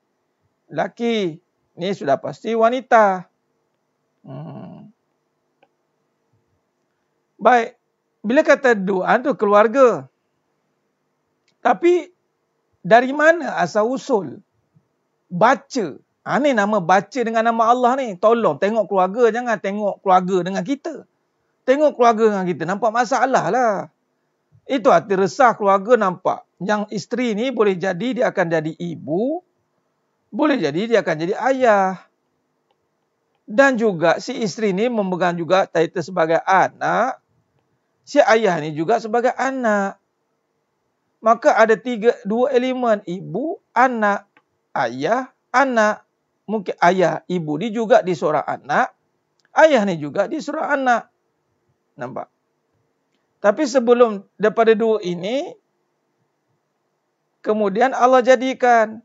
Lelaki. Ni sudah pasti wanita. Baik. Bila kata dua tu keluarga. Tapi dari mana asal usul? Baca. Ni nama baca dengan nama Allah ni. Tolong tengok keluarga. Jangan tengok keluarga dengan kita. Tengok keluarga dengan kita. Nampak masalah lah. Itu arti resah keluarga nampak. Yang isteri ni boleh jadi dia akan jadi ibu. Boleh jadi dia akan jadi ayah. Dan juga si isteri ni memegang juga title sebagai anak. Si ayah ni juga sebagai anak. Maka ada dua elemen. Ibu, anak, ayah, anak. Mungkin ayah, ibu ni juga di seorang anak. Ayah ni juga di seorang anak. Nampak? Tapi sebelum daripada dua ini, kemudian Allah jadikan.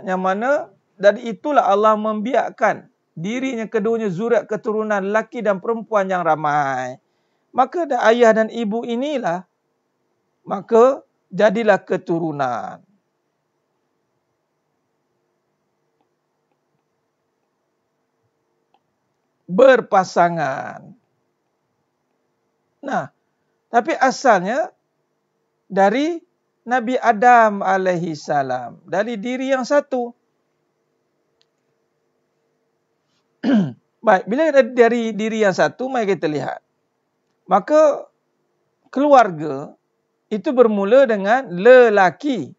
Yang mana dari itulah Allah membiarkan dirinya keduanya zuriat keturunan lelaki dan perempuan yang ramai. Maka ayah dan ibu inilah, maka jadilah keturunan. Berpasangan. Tapi asalnya dari Nabi Adam alaihi salam. Dari diri yang satu. Baik, bila dari diri yang satu, mari kita lihat. Maka keluarga itu bermula dengan lelaki.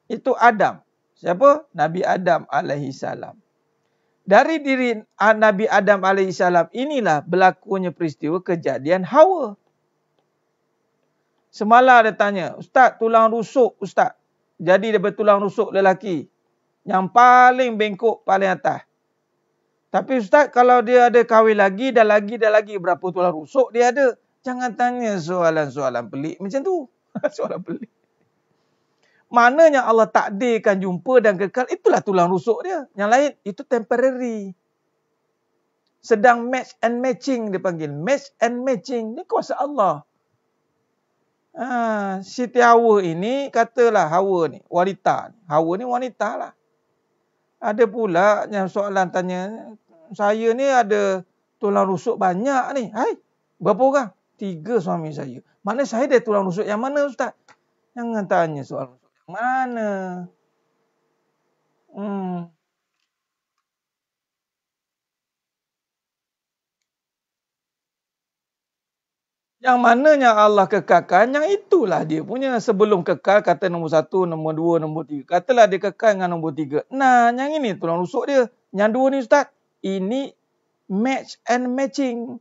Itu Adam. Siapa? Nabi Adam alaihi salam. Dari diri Nabi Adam alaihi salam inilah berlakunya peristiwa kejadian Hawa. Semalam ada tanya, Ustaz, tulang rusuk Ustaz. Jadi daripada tulang rusuk lelaki. Yang paling bengkok, paling atas. Tapi Ustaz, kalau dia ada kahwin lagi, dah lagi, berapa tulang rusuk dia ada. Jangan tanya soalan-soalan pelik macam tu. Soalan pelik. Mana yang Allah takdirkan jumpa dan kekal, itulah tulang rusuk dia. Yang lain, itu temporary. Sedang match and matching dia panggil. Match and matching. Ini kuasa Allah. Siti Hawa ini, katalah Hawa ni, wanita. Hawa ni wanita lah. Ada pula yang soalan tanya, saya ni ada tulang rusuk banyak ni. Hai, berapa orang? 3 suami saya. Mana saya ada tulang rusuk yang mana Ustaz? Jangan tanya soal rusuk yang mana. Yang mananya Allah kekalkan, yang itulah dia punya. Sebelum kekal, kata nombor 1, nombor 2, nombor 3. Katalah dia kekal dengan nombor 3. Nah, yang ini tulang rusuk dia. Yang 2 ni Ustaz, ini match and matching.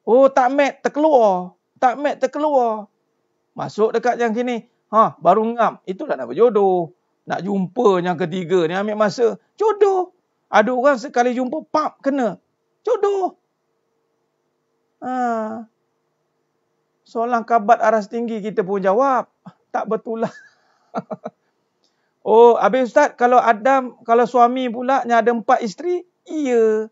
Oh, tak match, terkeluar. Tak match, terkeluar. Masuk dekat yang sini. Baru ngam. Itulah nak berjodoh. Nak jumpa yang ketiga ni ambil masa. Jodoh. Ada orang sekali jumpa, pap, kena. Jodoh. Soalan kabat aras tinggi kita pun jawab. Tak betul lah. Oh, habis Ustaz, kalau suami pula yang ada 4 isteri, iya.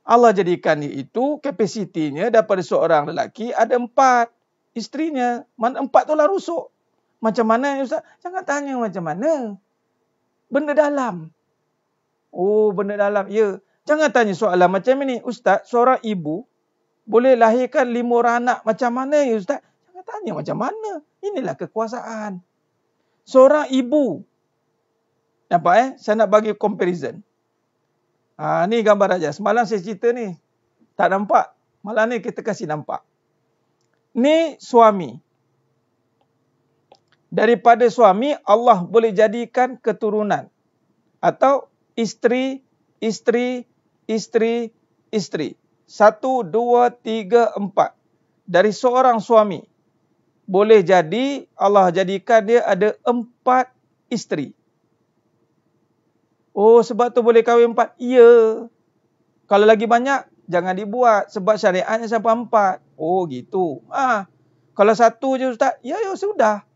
Allah jadikan itu kapasitinya daripada seorang lelaki ada 4 isterinya. 4 tu lah rusuk. Macam mana Ustaz? Jangan tanya macam mana. Benda dalam. Oh, benda dalam. Ya. Jangan tanya soalan macam ini. Ustaz, seorang ibu boleh lahirkan 5 orang anak macam mana ya Ustaz? Jangan tanya macam mana. Inilah kekuasaan. Seorang ibu. Nampak Saya nak bagi comparison. Ni gambar aja. Semalam saya cerita ni. Tak nampak. Malam ni kita kasih nampak. Ni suami. Daripada suami, Allah boleh jadikan keturunan. Atau isteri. 1, 2, 3, 4. Dari seorang suami. Boleh jadi Allah jadikan dia ada 4 isteri. Oh, sebab tu boleh kahwin 4. Ya. Kalau lagi banyak, jangan dibuat. Sebab syariatnya sampai 4. Oh, gitu. Kalau 1 je Ustaz, ya sudah.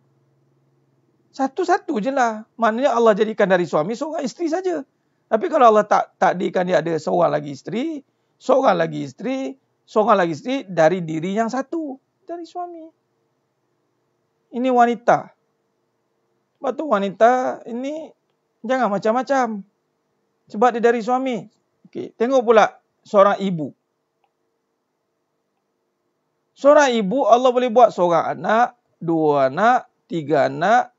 1 je lah. Maknanya Allah jadikan dari suami seorang isteri saja. Tapi kalau Allah takdirkan dia ada seorang lagi isteri, seorang lagi isteri dari diri yang 1. Dari suami. Ini wanita. Sebab tu wanita ini jangan macam-macam. Sebab dia dari suami. Okey, tengok pula seorang ibu. Seorang ibu Allah boleh buat seorang anak, 2 anak, 3 anak,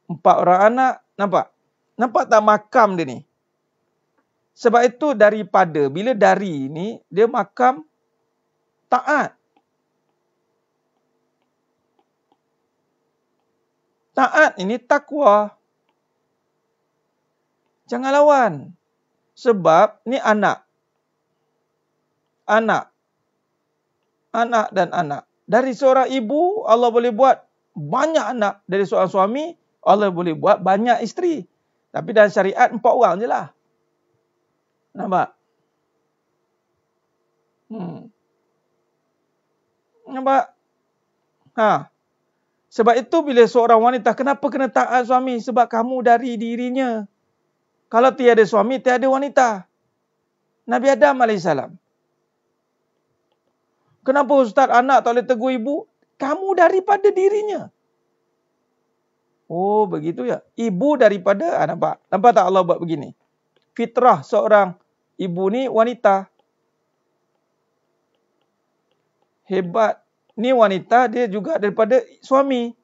4 orang anak. Nampak? Nampak tak makam dia ni? Sebab itu daripada, bila dari ni, dia makam taat. Taat ini takwa. Jangan lawan. Sebab ni anak. Anak dan anak. Dari seorang ibu, Allah boleh buat banyak anak. Dari seorang suami, Allah boleh buat banyak isteri. Tapi dalam syariat 4 orang je lah. Nampak? Nampak? Sebab itu bila seorang wanita, kenapa kena taat suami? Sebab kamu dari dirinya. Kalau tiada suami, tiada wanita. Nabi Adam AS. Kenapa Ustaz anak tak boleh tegur ibu? Kamu daripada dirinya. Oh, begitu ya. Ibu daripada, nampak? Nampak tak Allah buat begini? Fitrah seorang ibu ni wanita. Hebat. Ni wanita, dia juga daripada suami.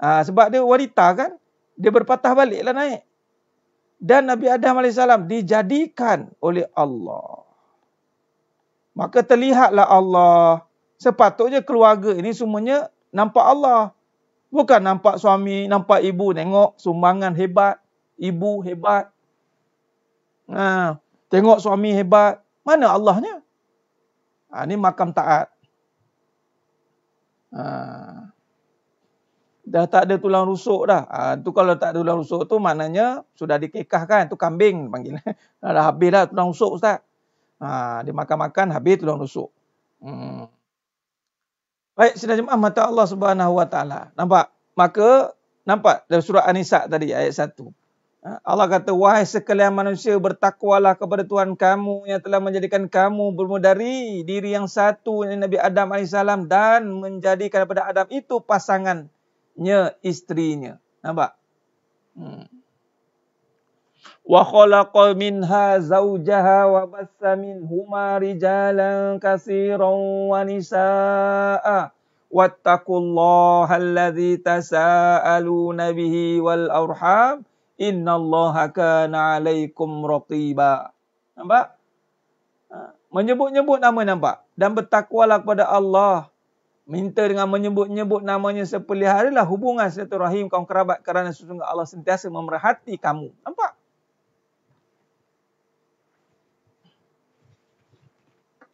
Sebab dia wanita kan? Dia berpatah baliklah naik. Dan Nabi Adam AS dijadikan oleh Allah. Maka terlihatlah Allah. Sepatutnya keluarga ini semuanya nampak Allah. Bukan nampak suami, nampak ibu. Tengok sumbangan hebat. Ibu hebat. Tengok suami hebat. Mana Allahnya? Ini makam taat. Dah tak ada tulang rusuk dah. Tu kalau tak ada tulang rusuk tu maknanya sudah dikekahkan. Tu kambing panggil. Dah habis dah tulang rusuk Ustaz. Dia makan-makan habis tulang rusuk. Baik, sidang jemaah mata Allah Subhanahu Wa Taala. Nampak? Maka nampak dalam surah An-Nisa tadi ayat 1. Allah kata, wahai sekalian manusia, bertakwalah kepada Tuhan kamu yang telah menjadikan kamu bermula dari diri yang satu, Nabi Adam AS, dan menjadikan daripada Adam itu pasangannya, isterinya. Nampak? Wa khalaqa minha zawjaha wa bassa minhuma rijalan katsiran wa nisaa. Wattaqullaha allazi tasaaluna bihi wal arham. Innallaha kana 'alaikum raqiba. Nampak? Menyebut-nyebut nama nampak. dan bertakwalah kepada Allah. Minta dengan menyebut-nyebut namanya sepeliharalah hubungan silaturahim kaum kerabat kerana sesungguhnya Allah sentiasa memerhati kamu. Nampak?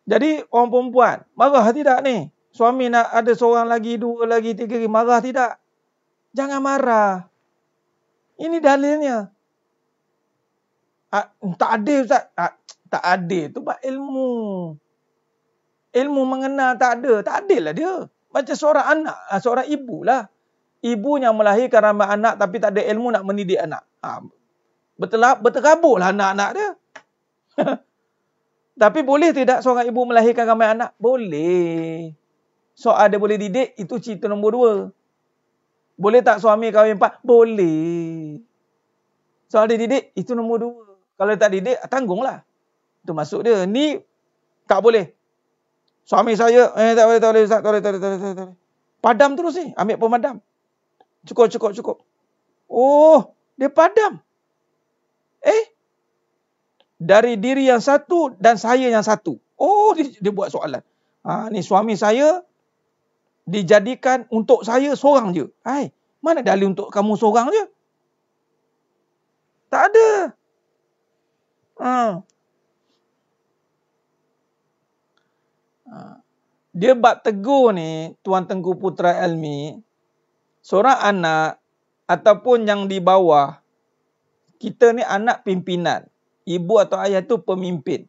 Jadi orang perempuan, marah tidak ni? Suami nak ada seorang lagi, dua lagi, tiga lagi, marah tidak? Jangan marah. Ini dalilnya. Tak adil Ustaz. Tak adil tu bab ilmu. Ilmu mengenal tak ada. Tak adil lah dia. Macam seorang anak, seorang ibu lah. Ibunya melahirkan ramai anak tapi tak ada ilmu nak mendidik anak. Berterabur lah anak-anak dia. Tapi boleh tidak seorang ibu melahirkan ramai anak? Boleh. Soal dia boleh didik, itu cerita nombor 2. Boleh tak suami kahwin 4? Boleh. Soal dia didik, itu nombor 2. Kalau dia tak didik, tanggunglah. Itu maksud dia. Ni tak boleh. Suami saya, tak boleh, Ustaz, tak boleh. Padam terus ni, ambil pemadam. Cukup. Oh, dia padam. Dari diri yang satu dan saya yang satu. Oh, dia buat soalan. Ni suami saya dijadikan untuk saya seorang je. Mana dalil untuk kamu seorang je? Tak ada. Dia bab tegur ni, Tuan Tengku Putra Ilmi, seorang anak ataupun yang di bawah, kita ni anak pimpinan. Ibu atau ayah tu pemimpin.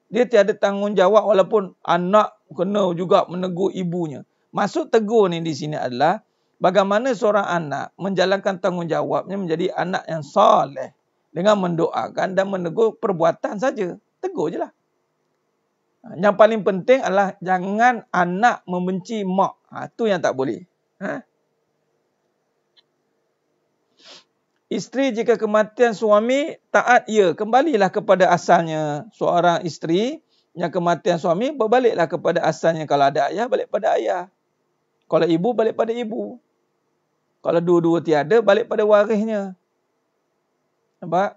Dia tiada tanggungjawab walaupun anak kena juga menegur ibunya. Maksud tegur ni di sini adalah bagaimana seorang anak menjalankan tanggungjawabnya menjadi anak yang soleh dengan mendoakan dan menegur perbuatan saja. Tegur je lah. Yang paling penting adalah jangan anak membenci mak. Itu yang tak boleh. Isteri jika kematian suami, taat ia. Kembalilah kepada asalnya. Seorang isteri yang kematian suami, berbaliklah kepada asalnya. Kalau ada ayah, balik pada ayah. Kalau ibu, balik pada ibu. Kalau dua-dua tiada, balik pada warisnya. Nampak?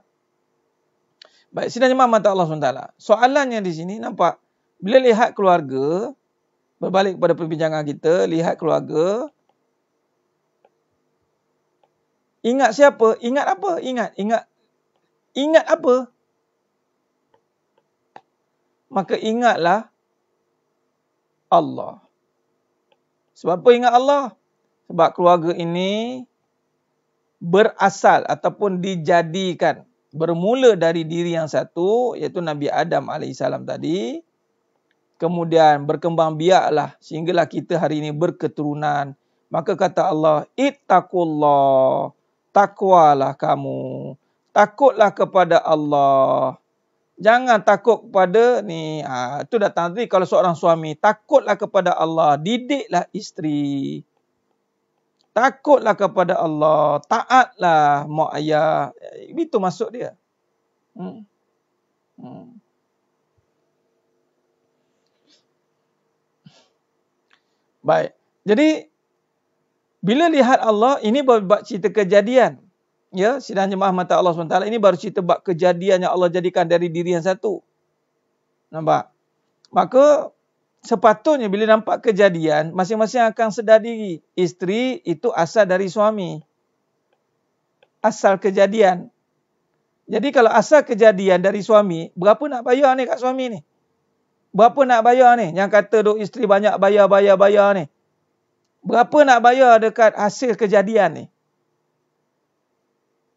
Baik, sidang jemaah mata Allah SWT. Soalannya di sini, nampak? Bila lihat keluarga, berbalik kepada perbincangan kita, lihat keluarga, ingat siapa? Ingat apa? Ingat apa? Maka ingatlah Allah. Sebab apa ingat Allah? Sebab keluarga ini berasal ataupun dijadikan bermula dari diri yang satu, iaitu Nabi Adam AS tadi. Kemudian berkembang biaklah sehinggalah kita hari ini berketurunan. Maka kata Allah, ittaqullah, takwalah kamu. Takutlah kepada Allah. Jangan takut kepada ni. Itu datang tadi kalau seorang suami. Takutlah kepada Allah. Didiklah isteri. Takutlah kepada Allah. Taatlah mak ayah. Itu maksud dia. Baik. Jadi, bila lihat Allah, ini baru cerita kejadian. Ya, sidang jemaah mata Allah SWT, ini baru cerita bab kejadian yang Allah jadikan dari diri yang satu. Nampak? Maka, sepatutnya bila nampak kejadian, masing-masing akan sedar diri. Isteri itu asal dari suami. Asal kejadian. Jadi kalau asal kejadian dari suami, berapa nak bayar ni kat suami ni? Berapa nak bayar ni? Yang kata duk isteri banyak bayar ni. Berapa nak bayar dekat hasil kejadian ni?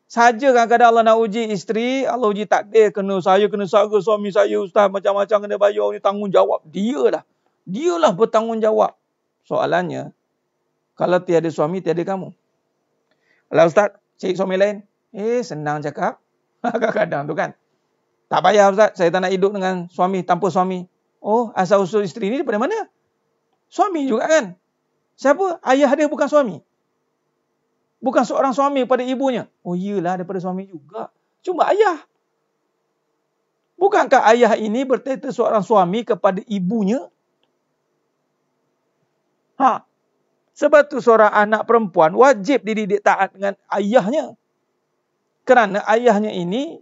Saja kadang-kadang Allah nak uji isteri, Allah uji takdir, saya kena sara suami saya, ustaz, macam-macam kena bayar ni, tanggungjawab. Dialah bertanggungjawab. Soalannya, kalau tiada suami, tiada kamu. Kalau ustaz, cari suami lain. Senang cakap. Kadang-kadang tu kan. Tak payah ustaz, saya tak nak hidup dengan suami, tanpa suami. Oh, asal-usul isteri ni daripada mana? Suami juga kan? Siapa? Ayah dia bukan suami. Bukan seorang suami pada ibunya. Oh iyalah, daripada suami juga. Cuma ayah. Bukankah ayah ini berkata seorang suami kepada ibunya? Sebab tu seorang anak perempuan wajib dididik taat dengan ayahnya. Kerana ayahnya ini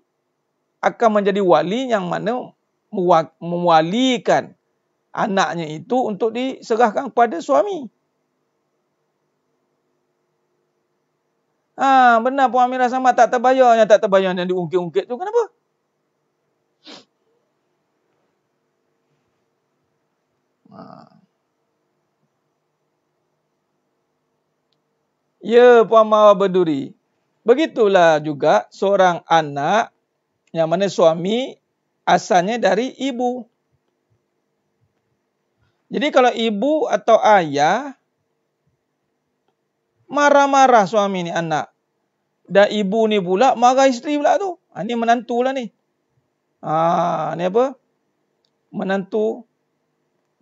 akan menjadi wali yang mana mewalikan anaknya itu untuk diserahkan kepada suami. Benar Puan Amira Samad tak terbayar. Yang tak terbayar yang diungkit-ungkit tu kenapa? Ya Puan Mawar Berduri. Begitulah juga seorang anak yang mana suami asalnya dari ibu. Jadi kalau ibu atau ayah marah-marah suami ni anak. Dan ibu ni pula marah isteri pula tu. Ni menantu lah ni. Ni apa? Menantu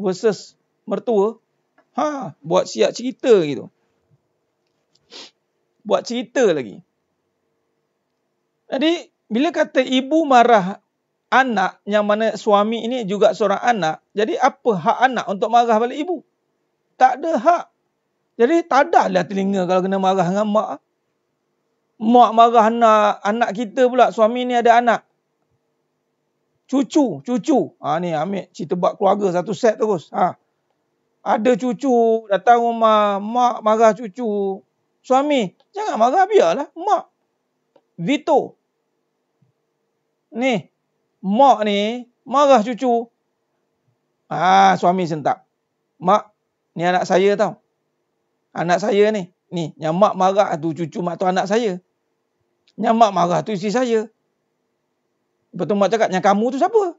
versus mertua. Buat siap cerita gitu. Buat cerita lagi. Jadi bila kata ibu marah anak yang mana suami ini juga seorang anak. Jadi apa hak anak untuk marah balik ibu? Tak ada hak. Jadi tak ada lah telinga kalau kena marah dengan mak. Mak marah anak kita pula. Suami ni ada anak. Cucu. Ni ambil cerita buat keluarga satu set terus. Ada cucu datang rumah. Mak marah cucu. Suami. Jangan marah, biarlah. Mak. Veto. Ni. Mak ni marah cucu. Suami sentak. Mak. Ni anak saya tau. Anak saya ni. Ni. Yang mak marah tu cucu mak tu anak saya. Yang mak marah tu isteri saya. Lepas tu mak cakap, yang kamu tu siapa?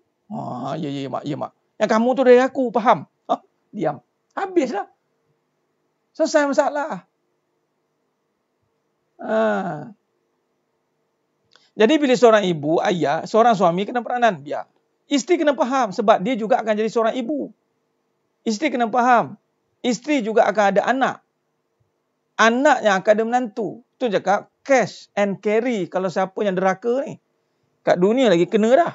Ya mak. Yang kamu tu dari aku, faham? Diam. Habislah. Selesai masalah. Jadi bila seorang ibu, ayah, seorang suami kena peranan. Biar. Isteri kena faham sebab dia juga akan jadi seorang ibu. Isteri kena faham. Isteri juga akan ada anak. Anak yang akan ada menantu. Tu cakap cash and carry kalau siapa yang deraka ni. Kat dunia lagi kena dah.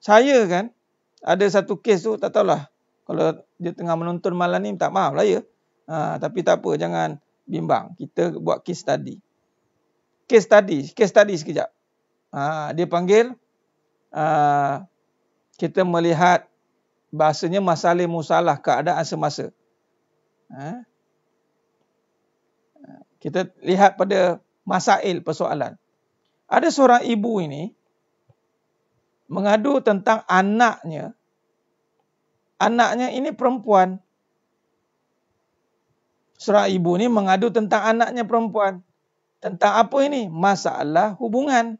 Saya kan, ada satu kes tu, tak tahulah. Kalau dia tengah menonton malam ni, minta maaf lah ya. Tapi tak apa, jangan bimbang. Kita buat case study. Case study sekejap. Dia panggil, kita melihat bahasanya masalah musalah keadaan semasa. Kita lihat pada masail persoalan. Ada seorang ibu ini mengadu tentang anaknya. Anaknya ini perempuan. Seorang ibu ni mengadu tentang anaknya perempuan. Tentang apa ini? Masalah hubungan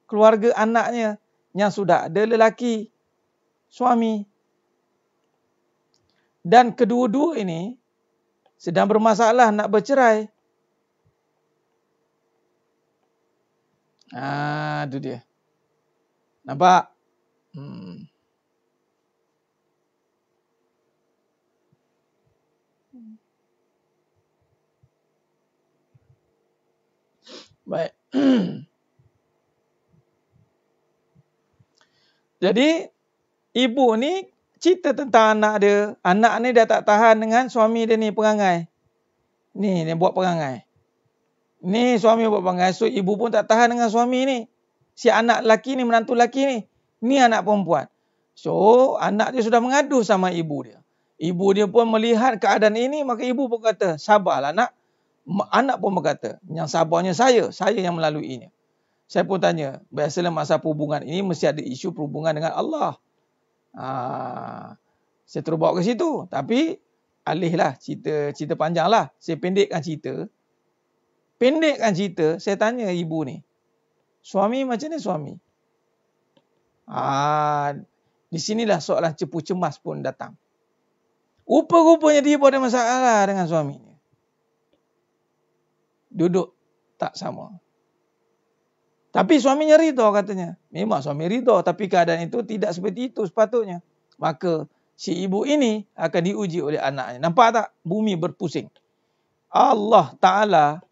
keluarga anaknya yang sudah ada lelaki, suami. Dan kedua-dua ini sedang bermasalah nak bercerai. Itu dia. Nampak? Baik. Jadi, ibu ni cerita tentang anak dia. Anak ni dah tak tahan dengan suami dia ni perangai. Ni buat perangai. Ni suami buat perangai. So, ibu pun tak tahan dengan suami ni. Si anak lelaki ni, menantu lelaki ni. Ni anak perempuan. So, anak dia sudah mengadu sama ibu dia. Ibu dia pun melihat keadaan ini, maka ibu pun kata, sabarlah nak. Anak pun berkata, yang sabarnya saya yang melaluinya. Saya pun tanya, biasalah masa perhubungan ini mesti ada isu perhubungan dengan Allah. Saya terus bawa ke situ. Tapi, alihlah cerita panjang lah. Saya pendekkan cerita. Saya tanya ibu ni, suami macam ni suami? Di sinilah soalan cepu cemas pun datang. Rupa-rupanya dia pun ada masalah dengan suaminya. Duduk tak sama. Tapi suaminya ridha katanya. Memang suami ridha, tapi keadaan itu tidak seperti itu sepatutnya. Maka si ibu ini akan diuji oleh anaknya. Nampak tak? Bumi berpusing. Allah Ta'ala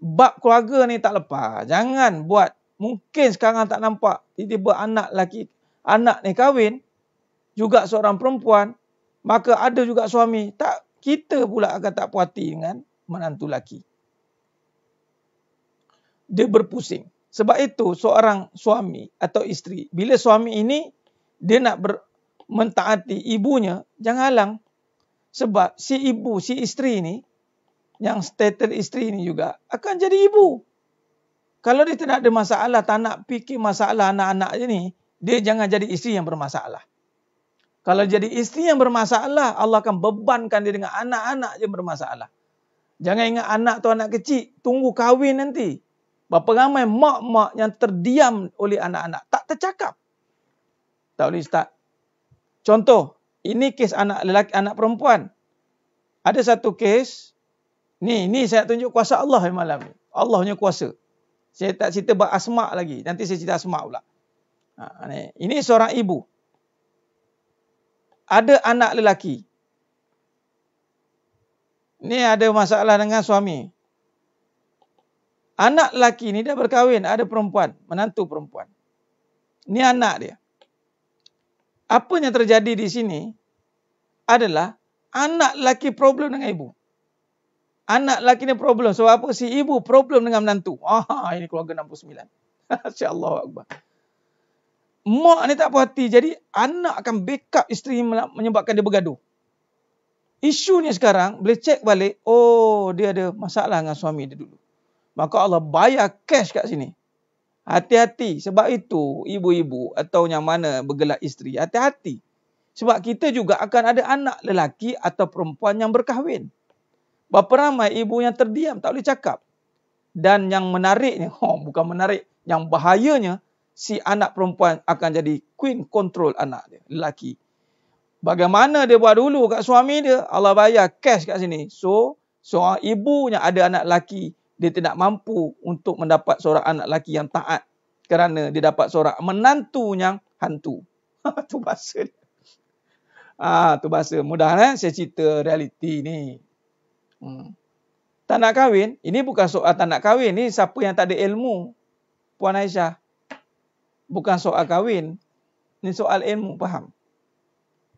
bab keluarga ni tak lepas. Jangan buat. Mungkin sekarang tak nampak. Tiba-tiba anak ni kahwin. Juga seorang perempuan. Maka ada juga suami. Tak, kita pula akan tak puas hati dengan menantu lelaki. Dia berpusing. Sebab itu seorang suami atau isteri. Bila suami ini dia nak mentaati ibunya, jangan halang. Sebab si ibu, si isteri ni, yang status isteri ni juga akan jadi ibu. Kalau dia tidak ada masalah, tak nak fikir masalah anak-anak je ni, dia jangan jadi isteri yang bermasalah. Kalau jadi isteri yang bermasalah, Allah akan bebankan dia dengan anak-anak je bermasalah. Jangan ingat anak tu anak kecil, tunggu kahwin nanti. Berapa ramai mak-mak yang terdiam oleh anak-anak, tak tercakap. Tak boleh start. Contoh, ini kes anak lelaki, anak perempuan. Ada satu kes, ni saya tunjuk kuasa Allah malam ni. Allah punya kuasa. Saya tak cerita bab Asma lagi. Nanti saya cerita Asma pula. Ini seorang ibu. Ada anak lelaki. Ni ada masalah dengan suami. Anak lelaki ni dah berkahwin, ada perempuan, menantu perempuan. Ni anak dia. Apa yang terjadi di sini adalah anak lelaki problem dengan ibu. Anak lelaki ni problem. Sebab apa? Si ibu problem dengan menantu. Ini keluarga 69. Masya-Allah Akbar. Mak ni tak puas hati. Jadi anak akan backup isteri menyebabkan dia bergaduh. Isunya sekarang boleh cek balik. Oh, dia ada masalah dengan suami dia dulu. Maka Allah bayar cash kat sini. Hati-hati. Sebab itu ibu-ibu atau yang mana bergelar isteri, hati-hati. Sebab kita juga akan ada anak lelaki atau perempuan yang berkahwin. Berapa ramai ibu yang terdiam, tak boleh cakap. Dan yang menariknya, bukan menarik, yang bahayanya, si anak perempuan akan jadi queen control anak dia, lelaki. Bagaimana dia buat dulu kat suami dia, Allah bayar cash kat sini. So, seorang ibu yang ada anak lelaki, dia tidak mampu untuk mendapat seorang anak lelaki yang taat. Kerana dia dapat seorang menantu yang hantu. Itu bahasa dia. Itu bahasa. Mudah saya cerita realiti ni. Tak nak kahwin, ini bukan soal tak nak kahwin. Ni siapa yang tak ada ilmu. Puan Aisyah. Bukan soal kahwin. Ni soal ilmu, faham?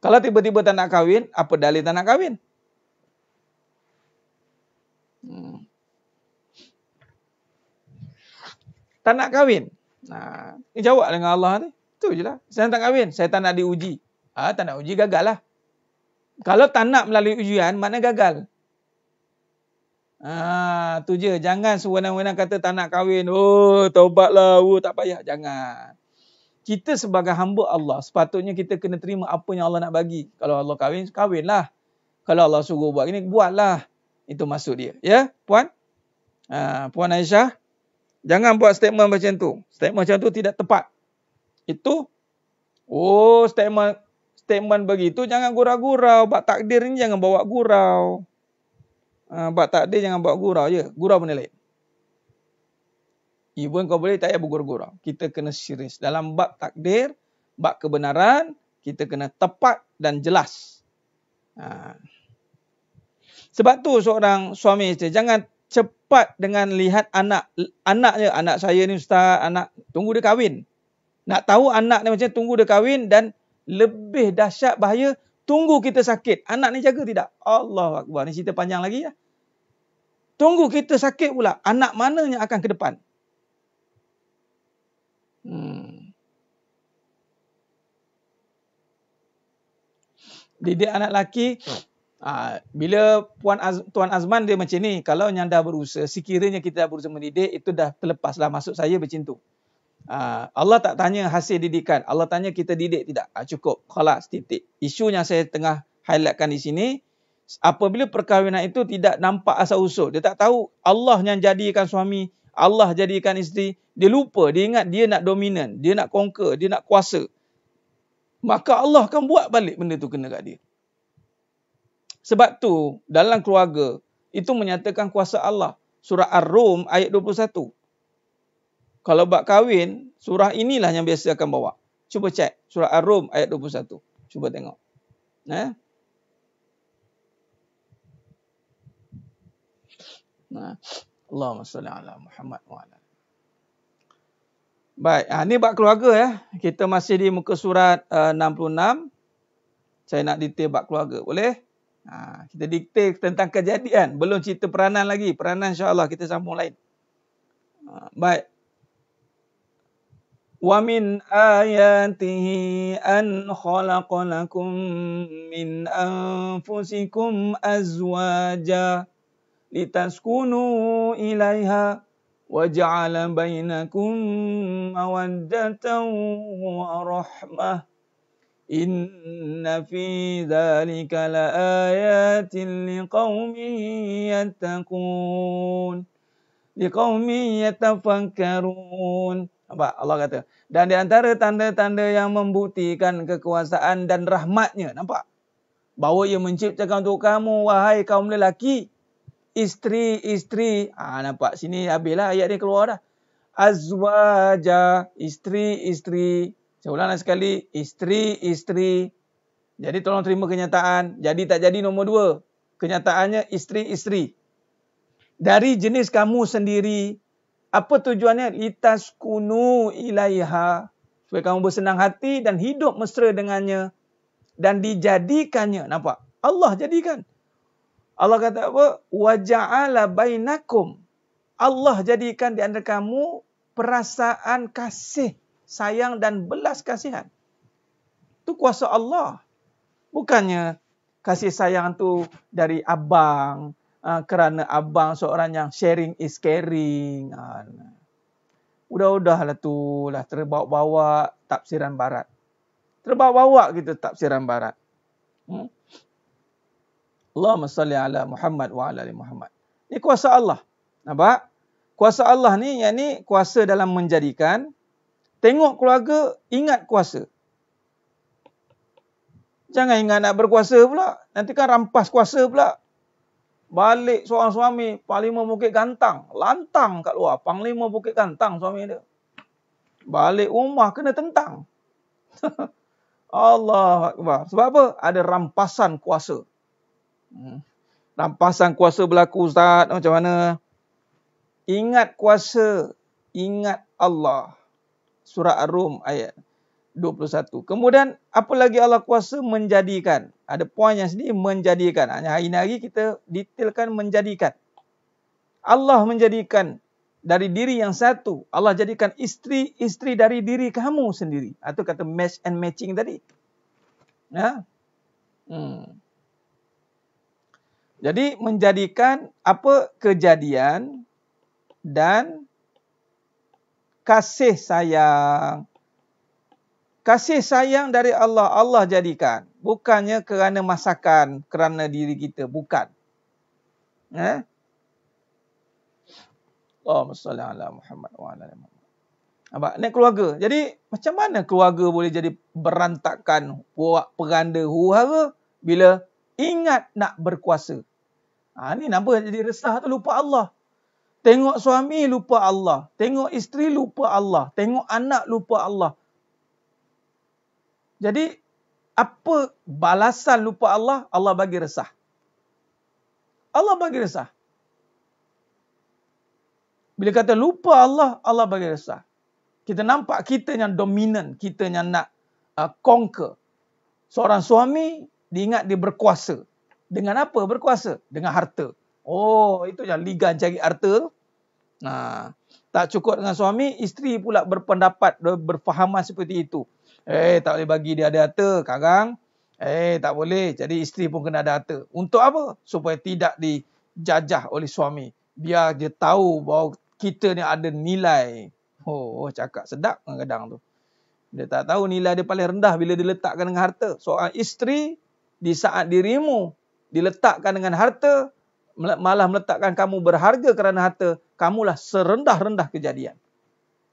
Kalau tiba-tiba tak nak kahwin, apa dalil tak nak kahwin? Tak nak kahwin. Ni jawab dengan Allah ni. Itu je lah. Saya tak kahwin. Saya tak nak diuji. Tak nak uji, gagal lah. Kalau tak nak melalui ujian, maknanya gagal. Tu je. Jangan sewenang-wenang kata tak nak kahwin. Oh, taubatlah. Oh, tak payah. Jangan. Kita sebagai hamba Allah, sepatutnya kita kena terima apa yang Allah nak bagi. Kalau Allah kahwin, kahwinlah. Kalau Allah suruh buat ini, buatlah. Itu maksud dia. Ya, Puan? Puan Aisyah, jangan buat statement macam tu. Statement macam tu tidak tepat. Itu, statement begitu jangan gurau-gurau. Bab takdir ni jangan bawa gurau. Bab takdir jangan bawa gurau je. Gurau benda lain. Even kau boleh tak payah bergurau-gurau. Kita kena serius. Dalam bab takdir, bab kebenaran, kita kena tepat dan jelas. Sebab tu seorang suami isteri, jangan cepat dengan lihat anaknya. Anak saya ni ustaz, tunggu dia kahwin. Nak tahu anak ni macam tunggu dia kahwin, dan lebih dahsyat bahaya, tunggu kita sakit. Anak ni jaga tidak? Allahu Akbar. Ni cerita panjang lagi ya. Tunggu kita sakit pula. Anak mana yang akan ke depan? Didik anak lelaki, bila Tuan Azman dia macam ni, kalau yang dah berusaha, sekiranya kita dah berusaha mendidik, itu dah terlepaslah. Maksud saya macam tu. Allah tak tanya hasil didikan. Allah tanya kita didik tidak. Cukup. Khalas, titik. Isu yang saya tengah highlightkan di sini, apabila perkahwinan itu tidak nampak asal usul, dia tak tahu Allah yang jadikan suami, Allah jadikan isteri, dia lupa, dia ingat dia nak dominan, dia nak conquer, dia nak kuasa. Maka Allah akan buat balik benda tu kena kat dia. Sebab tu, dalam keluarga, itu menyatakan kuasa Allah. Surah Ar-Rum ayat 21. Kalau bab kahwin, surah inilah yang biasa akan bawa. Cuba cek. Surah Ar-Rum ayat 21. Cuba tengok. Allahumma salli ala Muhammad wa ala. Baik, ni bab keluarga ya. Kita masih di muka surat 66. Saya nak detail bab keluarga. Boleh? Kita detail tentang kejadian. Belum cerita peranan lagi. Peranan insya-Allah kita sambung lain. Baik. Wa min ayatihi an khalaqa lakum min anfusikum azwaja litaskunu ilaiha wa ja'ala bainakum mawaddatan wa rahmah. Inna fi dzalika laayatin liqaumin yattaqun. Liqaumin yatafakkarun. Apa Allah kata? Dan di antara tanda-tanda yang membuktikan kekuasaan dan rahmatnya, nampak? Bahawa ia menciptakan untuk kamu, wahai kaum lelaki, isteri-isteri. Nampak? Sini habislah ayat ni keluar dah. Azwaja, isteri-isteri. Saya ulang sekali, isteri-isteri. Jadi tolong terima kenyataan. Jadi tak jadi nombor 2. Kenyataannya isteri-isteri. Dari jenis kamu sendiri. Apa tujuannya? Litaskunu ilaiha. Supaya kamu bersenang hati dan hidup mesra dengannya. Dan dijadikannya. Nampak? Allah jadikan. Allah kata apa? Wa ja'ala bainakum. Allah jadikan di antara kamu perasaan kasih, sayang dan belas kasihan. Itu kuasa Allah. Bukannya kasih sayang tu dari abang. Kerana abang seorang yang sharing is caring. Udah-udahlah tu lah terbawa-bawa tafsiran barat. Terbawa-bawa gitu tafsiran barat. Allahumma salli ala Muhammad wa ala ali Muhammad. Ini kuasa Allah. Nampak? Kuasa Allah ni, yang ni kuasa dalam menjadikan. Tengok keluarga, ingat kuasa. Jangan ingat nak berkuasa pula. Nanti kan rampas kuasa pula. Balik seorang suami, Panglima Bukit Gantang. Lantang kat luar. Panglima Bukit Gantang suami dia. Balik rumah kena tentang. Allah Akbar. Sebab apa? Ada rampasan kuasa. Rampasan kuasa berlaku, Ustaz. Macam mana? Ingat kuasa. Ingat Allah. Surah Ar-Rum ayat 21. Kemudian apa lagi Allah kuasa? Menjadikan. Ada poin yang sendiri, menjadikan. Hanya hari ini kita detailkan menjadikan. Allah menjadikan dari diri yang satu. Allah jadikan isteri-isteri dari diri kamu sendiri. Itu kata match and matching tadi. Ya. Jadi menjadikan apa? Kejadian dan kasih sayang. Kasih sayang dari Allah, Allah jadikan. Bukannya kerana masakan, kerana diri kita. Bukan. Allahumma salli ala Muhammad wa ala ali Muhammad. Nampak? Ini keluarga. Jadi, macam mana keluarga boleh jadi berantakan, peranda, huru-hara bila ingat nak berkuasa? Ini nampak jadi resah tu, lupa Allah. Tengok suami, lupa Allah. Tengok isteri, lupa Allah. Tengok anak, lupa Allah. Jadi, apa balasan lupa Allah? Allah bagi resah. Allah bagi resah. Bila kata lupa Allah, Allah bagi resah. Kita nampak kita yang dominan. Kita yang nak conquer. Seorang suami, diingat dia berkuasa. Dengan apa berkuasa? Dengan harta. Oh, itu yang ligan cari harta. Tak cukup dengan suami, isteri pula berpendapat, berfahaman seperti itu. Tak boleh bagi dia ada harta, karang. Tak boleh. Jadi isteri pun kena ada harta. Untuk apa? Supaya tidak dijajah oleh suami. Biar dia tahu bahawa kita ni ada nilai. Cakap sedap kadang-kadang tu. Dia tak tahu nilai dia paling rendah bila diletakkan dengan harta. Seorang isteri, di saat dirimu diletakkan dengan harta, malah meletakkan kamu berharga kerana harta, kamulah serendah-rendah kejadian.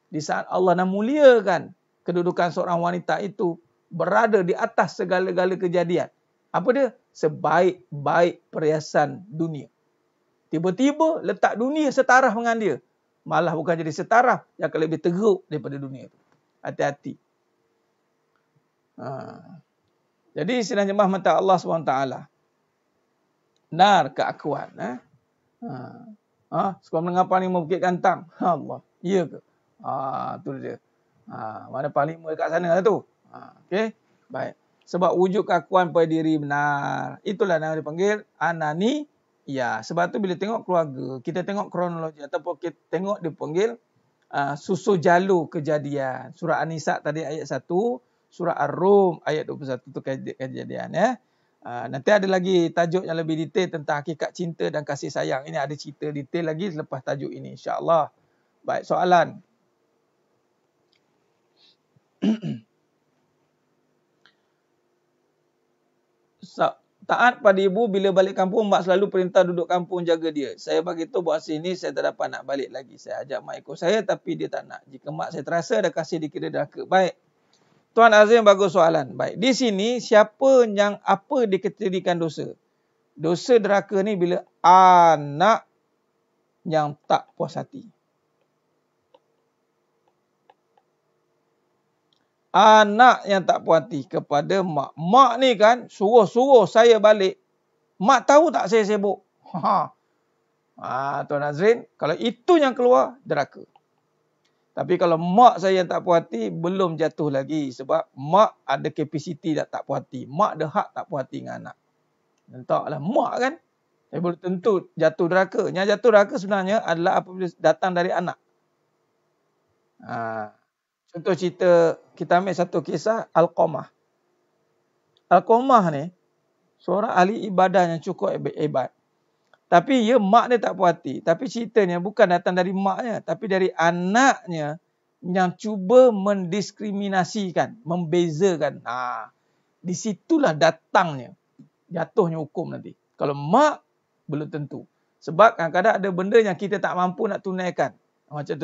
Di saat Allah nak muliakan kedudukan seorang wanita itu berada di atas segala-gala kejadian. Apa dia? Sebaik-baik perhiasan dunia. Tiba-tiba letak dunia setaraf dengan dia. Malah bukan jadi setaraf, yang akan lebih teruk daripada dunia itu. Hati-hati. Jadi sidang jemaah mata Allah SWT. Nar keakuan. Sekolah menengah Panglima Bukit Gantang. Allah. Ya ke? Tu dia. Mana Panglima dekat sana lah tu. Okey. Baik. Sebab wujud keakuan pada diri benar. Itulah yang dipanggil anani. Ya. Sebab tu bila tengok keluarga, kita tengok kronologi ataupun kita tengok dipanggil susu jalur kejadian. Surah An-Nisa tadi ayat 1, surah Ar-Rum ayat 21 tu kejadian ya. Nanti ada lagi tajuk yang lebih detail tentang hakikat cinta dan kasih sayang. Ini ada cerita detail lagi selepas tajuk ini insya-Allah. Baik, soalan. Taat pada ibu bila balik kampung, mak selalu perintah duduk kampung jaga dia. Saya bagi tahu buat sini saya tak dapat nak balik lagi. Saya ajak mak ikut saya tapi dia tak nak. Jika mak saya terasa ada kasih dikira derhaka. Baik. Tuan Azim bagus soalan. Baik. Di sini siapa yang apa diketerikan dosa? Dosa derhaka ni bila anak yang tak puas hati. Anak yang tak puas hati kepada mak. Mak ni kan suruh-suruh saya balik. Mak tahu tak saya sibuk? Tuan Azrin, kalau itu yang keluar, derhaka. Tapi kalau mak saya yang tak puas hati, belum jatuh lagi. Sebab mak ada kapasiti tak puas hati. Mak ada hak tak puas hati dengan anak. Entahlah mak kan. Saya belum tentu jatuh derhaka. Yang jatuh derhaka sebenarnya adalah apabila datang dari anak. Contoh cerita, kita ambil satu kisah Alqamah. Alqamah ni, seorang ahli ibadah yang cukup hebat. Tapi mak dia tak puas hati. Tapi ceritanya bukan datang dari maknya. Tapi dari anaknya yang cuba mendiskriminasikan, membezakan. Di situlah datangnya, jatuhnya hukum nanti. Kalau mak, belum tentu. Sebab kadang-kadang ada benda yang kita tak mampu nak tunaikan. Macam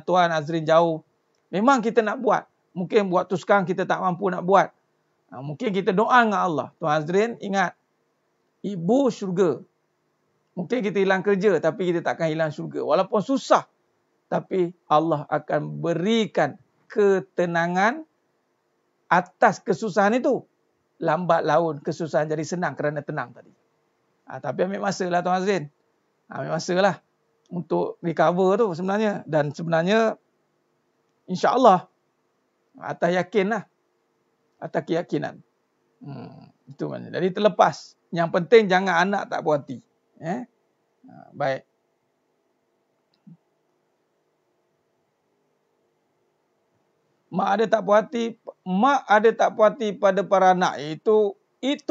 Tuan Azrin jauh. Memang kita nak buat. Mungkin waktu sekarang kita tak mampu nak buat. Mungkin kita doa dengan Allah. Tuan Azrin ingat, ibu syurga. Mungkin kita hilang kerja tapi kita takkan hilang syurga. Walaupun susah. Tapi Allah akan berikan ketenangan atas kesusahan itu. Lambat laun kesusahan jadi senang kerana tenang tadi. Tapi ambil masa lah Tuan Azrin. Ambil masa lah. Untuk recover tu sebenarnya. Dan sebenarnya insya-Allah atas yakin lah. Atas keyakinan. Itu maknanya. Jadi terlepas. Yang penting jangan anak tak puas hati. Baik. Mak ada tak puas hati, mak ada tak puas hati pada para anak. Itu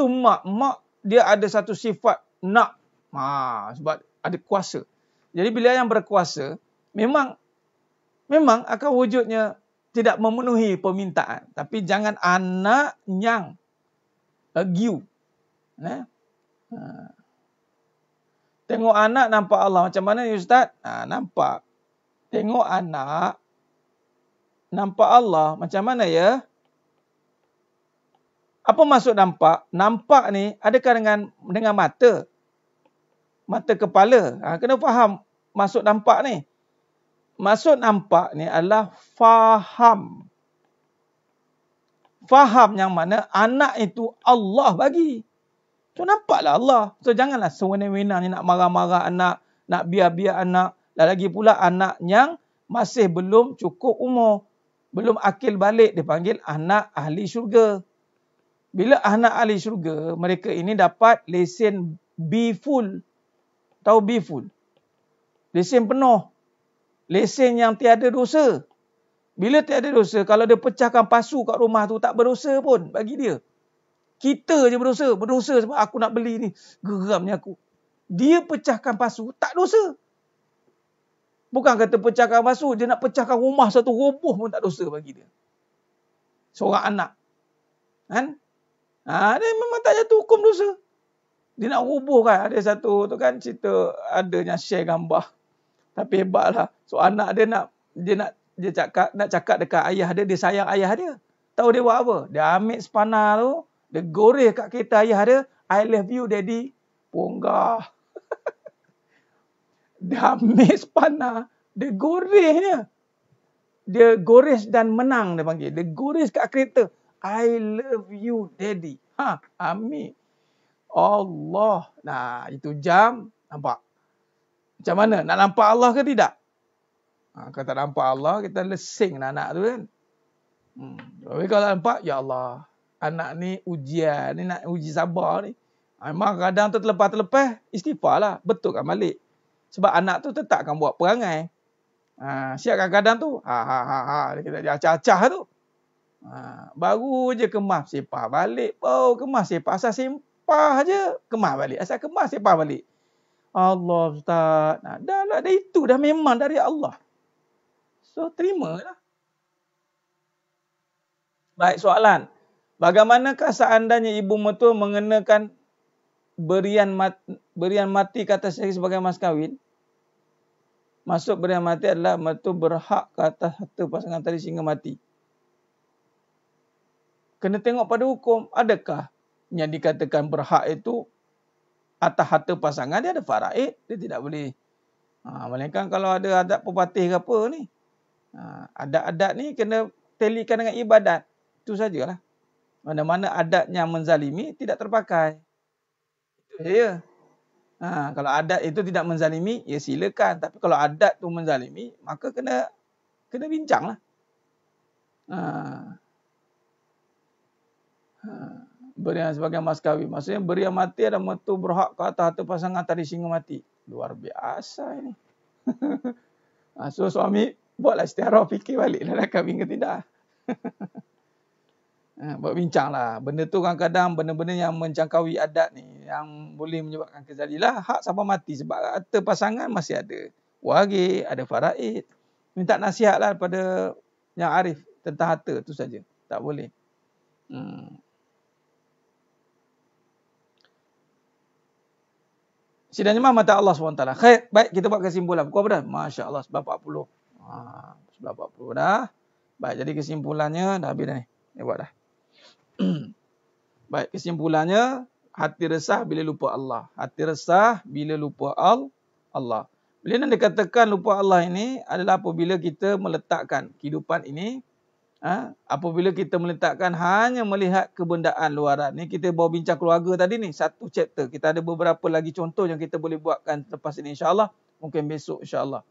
mak dia ada satu sifat nak. Sebab ada kuasa. Jadi bila yang berkuasa, memang akan wujudnya tidak memenuhi permintaan. Tapi jangan anak yang argue. Tengok anak nampak Allah. Macam mana ni Ustaz? Nampak. Tengok anak nampak Allah. Macam mana ya? Apa maksud nampak? Nampak ni adakah dengan mata? Mata kepala. Kena faham maksud nampak ni. Maksud nampak ni adalah faham. Faham yang mana anak itu Allah bagi. So nampaklah Allah. So janganlah sewenang-wenang ni nak marah-marah anak, nak biar-biar anak. Dan lagi pula anak yang masih belum cukup umur. Belum akil balik, dipanggil anak ahli syurga. Bila anak ahli syurga, mereka ini dapat lesen B full. Tahu B full? Lesen penuh. Lesen yang tiada dosa. Bila tiada dosa, kalau dia pecahkan pasu kat rumah tu, tak berdosa pun bagi dia. Kita je berdosa. Berdosa sebab aku nak beli ni. Geramnya aku. Dia pecahkan pasu, tak dosa. Bukan kata pecahkan pasu, dia nak pecahkan rumah satu roboh pun tak dosa bagi dia. Seorang anak. Kan? Dia memang tak jatuh hukum dosa. Dia nak roboh kan. Ada satu tu kan cerita, ada yang share gambar. Tapi hebatlah. So anak dia nak cakap dekat ayah dia sayang ayah dia. Tahu dia buat apa? Dia ambil spana tu, dia goreh kat kereta ayah dia, I love you daddy. Ponggah. Dia ambil spana, dia gorehnya. Dia gores dan menang dia panggil. Dia gores kat kereta, I love you daddy. Ambil. Allah. Nah, itu jam. Nampak? Macam mana? Nak nampak Allah ke tidak? Kalau tak nampak Allah, kita lesing anak tu kan. Tapi kalau nampak, ya Allah. Anak ni ujian, ni nak uji sabar ni. Memang kadang tu terlepas-terlepas, istighfar lah. Betulkan balik. Sebab anak tu tetap akan buat perangai. Siap kadang-kadang tu, kita acah-acah tu. Baru je kemas, sepah balik. Kemas, sepah. Asal sepah je, kemas balik. Asal kemas, sepah balik. Allah Ustaz. Dah itu dah memang dari Allah. So, terimalah. Baik, soalan. Bagaimanakah seandainya ibu mertua mengenakan berian mati ke atas saya sebagai mas kahwin? Maksud berian mati adalah mertua berhak ke atas harta pasangan tadi sehingga mati. Kena tengok pada hukum. Adakah yang dikatakan berhak itu atas harta pasangan, dia ada faraid, dia tidak boleh. Melainkan kalau ada adat pepatih ke apa ni. Adat-adat ni kena telikan dengan ibadat. Itu sajalah. Mana-mana adat yang menzalimi tidak terpakai. Itu saja. Kalau adat itu tidak menzalimi, ya silakan. Tapi kalau adat tu menzalimi, maka kena bincanglah. Berian sebagai mas kahwin. Maksudnya berian mati ada mertua berhak ke atas harta pasangan tadi sehingga mati. Luar biasa ini. So suami buatlah istiarah, fikir balik nak kahwin ke tidak. Buat bincang lah. Benda tu kadang-kadang benda-benda yang mencangkaui adat ni, yang boleh menyebabkan kezalilah hak sampai mati. Sebab harta pasangan masih ada wagih, ada faraid. Minta nasihat lah pada yang arif tentang harta tu saja. Tak boleh. Sidangnya mata Allah SWT. Khair, baik, kita buat kesimpulan. Pukul apa dah? Masya Allah, 9.40. 9.40 dah. Baik, jadi kesimpulannya, dah habis dah ni. Dia buat dah. Baik, kesimpulannya, hati resah bila lupa Allah. Hati resah bila lupa Allah. Bila yang dikatakan lupa Allah ini adalah apabila kita meletakkan kehidupan ini, apabila kita meletakkan hanya melihat kebendaan luaran. Ni kita bawa bincang keluarga tadi ni, satu chapter. Kita ada beberapa lagi contoh yang kita boleh buatkan lepas ini insya-Allah, mungkin besok insya-Allah.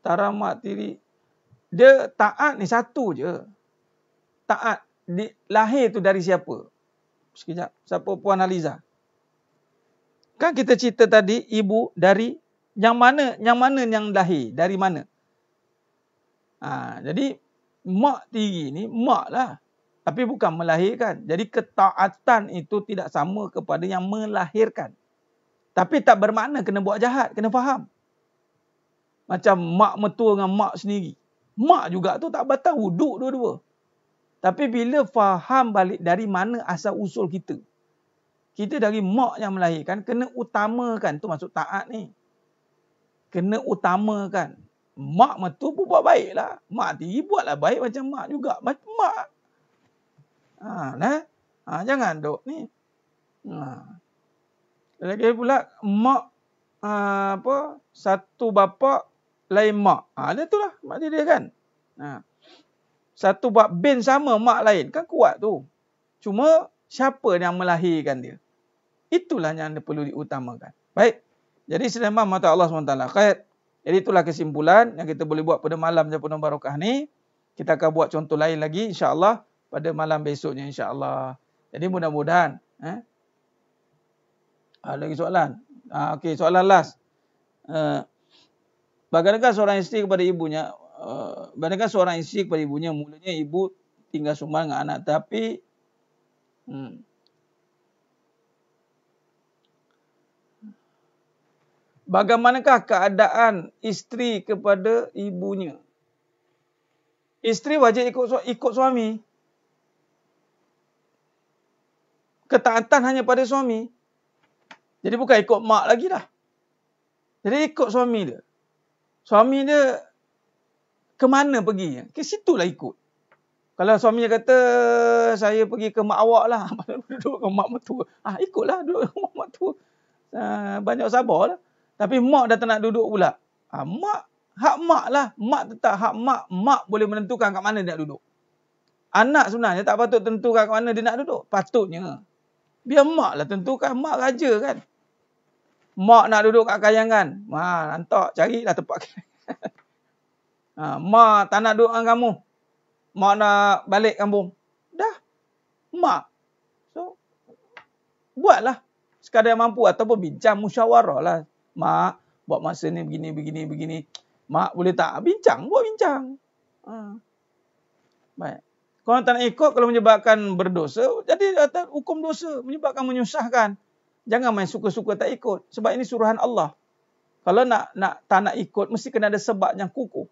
Taramat tiri. Dia taat ni satu je. Taat lahir tu dari siapa? Sekejap. Siapa Puan Aliza? Kan kita cerita tadi ibu dari yang mana yang lahir? Dari mana? Jadi mak tiri ni mak lah. Tapi bukan melahirkan. Jadi ketaatan itu tidak sama kepada yang melahirkan. Tapi tak bermakna kena buat jahat. Kena faham. Macam mak mertua dengan mak sendiri. Mak juga tu tak batal wuduk dua-dua. Tapi bila faham balik dari mana asal usul kita. Kita dari mak yang melahirkan, kena utamakan. Tu maksud taat ni. Kena utamakan. Mak mertua pun buat baik lah. Mak tiri buatlah baik macam mak juga. Macam mak. Jangan duk ni. Lagi pula mak satu bapa lain mak. Dia tu lah mak dia kan. Satu bab bin sama mak lain. Kan kuat tu. Cuma siapa yang melahirkan dia? Itulah yang perlu diutamakan. Baik. Jadi sedemang mata Allah SWT. Khair. Jadi itulah kesimpulan yang kita boleh buat pada malam Jam Penuh Barakah ni. Kita akan buat contoh lain lagi insya-Allah pada malam besoknya insya-Allah. Jadi mudah-mudahan lagi soalan. Okey, soalan last. Bagaimanakah seorang isteri kepada ibunya? Bagaimanakah seorang isteri kepada ibunya? Mulanya ibu tinggal sumbangan dengan anak, tapi bagaimanakah keadaan isteri kepada ibunya? Isteri wajib ikut suami. Ketaatan hanya pada suami. Jadi bukan ikut mak lagi dah. Jadi ikut suami dia. Suami dia ke mana pergi? Ke situlah ikut. Kalau suaminya kata, saya pergi ke mak awak lah. Duduk ke mak mertua. Ikutlah duduk ke mak mertua. Banyak sabar lah. Tapi mak dah tak nak duduk pula. Hak mak lah. Mak tetap hak mak. Mak boleh menentukan kat mana dia nak duduk. Anak sebenarnya tak patut tentukan kat mana dia nak duduk. Patutnya. Biar mak lah tentukan. Mak raja kan. Mak nak duduk kat kayangan. Nantak carilah tempat kayangan. Mak tak nak duduk dengan kamu. Mak nak balik kampung. Dah. Mak. So, buatlah sekadar mampu ataupun bincang musyawarah lah. Mak, buat masa ni begini. Mak boleh tak? Bincang, buat bincang. Baik. Kalau tak nak ikut, kalau menyebabkan berdosa, jadi hukum dosa, menyebabkan menyusahkan. Jangan main suka-suka tak ikut. Sebab ini suruhan Allah. Kalau tak nak ikut, mesti kena ada sebab yang kukuh.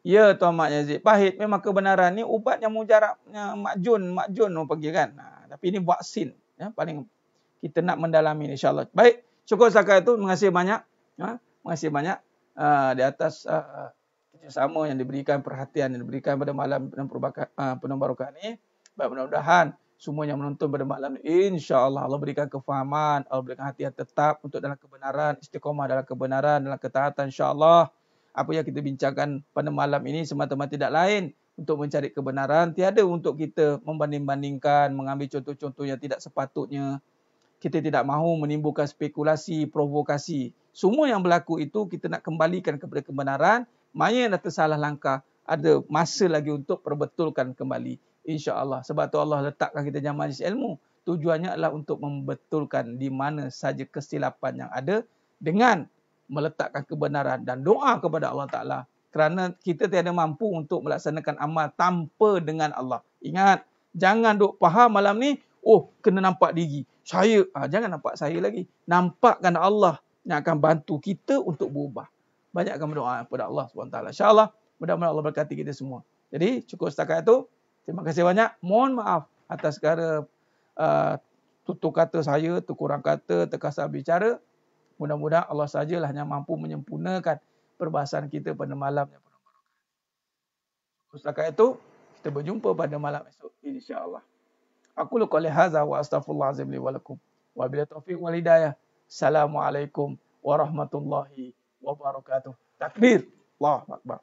Ya Tuan Mak Yazid, pahit memang kebenaran ni ubat yang mujarab, yang makjun orang panggil kan. Tapi ini vaksin. Ya, paling kita nak mendalami insya-Allah. Baik, cukup setakat itu. Terima kasih banyak. Terima kasih banyak di atas kerjasama yang diberikan, perhatian yang diberikan pada malam penuh barakah ni. Baik, mudah-mudahan semua yang menonton pada malam ni, insya-Allah Allah berikan kefahaman, Allah berikan hati yang tetap untuk dalam kebenaran, istiqamah dalam kebenaran, dalam ketaatan insya-Allah. Apa yang kita bincangkan pada malam ini semata-mata tidak lain untuk mencari kebenaran. Tiada untuk kita membanding-bandingkan, mengambil contoh-contoh yang tidak sepatutnya. Kita tidak mahu menimbulkan spekulasi, provokasi. Semua yang berlaku itu kita nak kembalikan kepada kebenaran. Mana yang dah tersalah langkah, ada masa lagi untuk perbetulkan kembali. InsyaAllah. Sebab tu Allah letakkan kita dalam majlis ilmu. Tujuannya adalah untuk membetulkan di mana saja kesilapan yang ada dengan meletakkan kebenaran dan doa kepada Allah Ta'ala. Kerana kita tiada mampu untuk melaksanakan amal tanpa dengan Allah. Ingat, jangan duk faham malam ni, kena nampak diri. Saya, jangan nampak saya lagi. Nampakkan Allah yang akan bantu kita untuk berubah. Banyakkan berdoa kepada Allah SWT. InsyaAllah, mudah-mudahan Allah berkati kita semua. Jadi, cukup setakat itu. Terima kasih banyak. Mohon maaf atas segala tutur kata saya, terkurang kata, terkasar bicara. Mudah-mudahan Allah sajalah yang mampu menyempurnakan perbahasan kita pada malam yang penuh barakah. Setakat itu, kita berjumpa pada malam esok insya-Allah. Aku qouli hadza wa astaghfirullahazim li wa lakum. Wa billahi taufiq wal hidayah. Assalamualaikum warahmatullahi wabarakatuh. Takbir. Allahu akbar.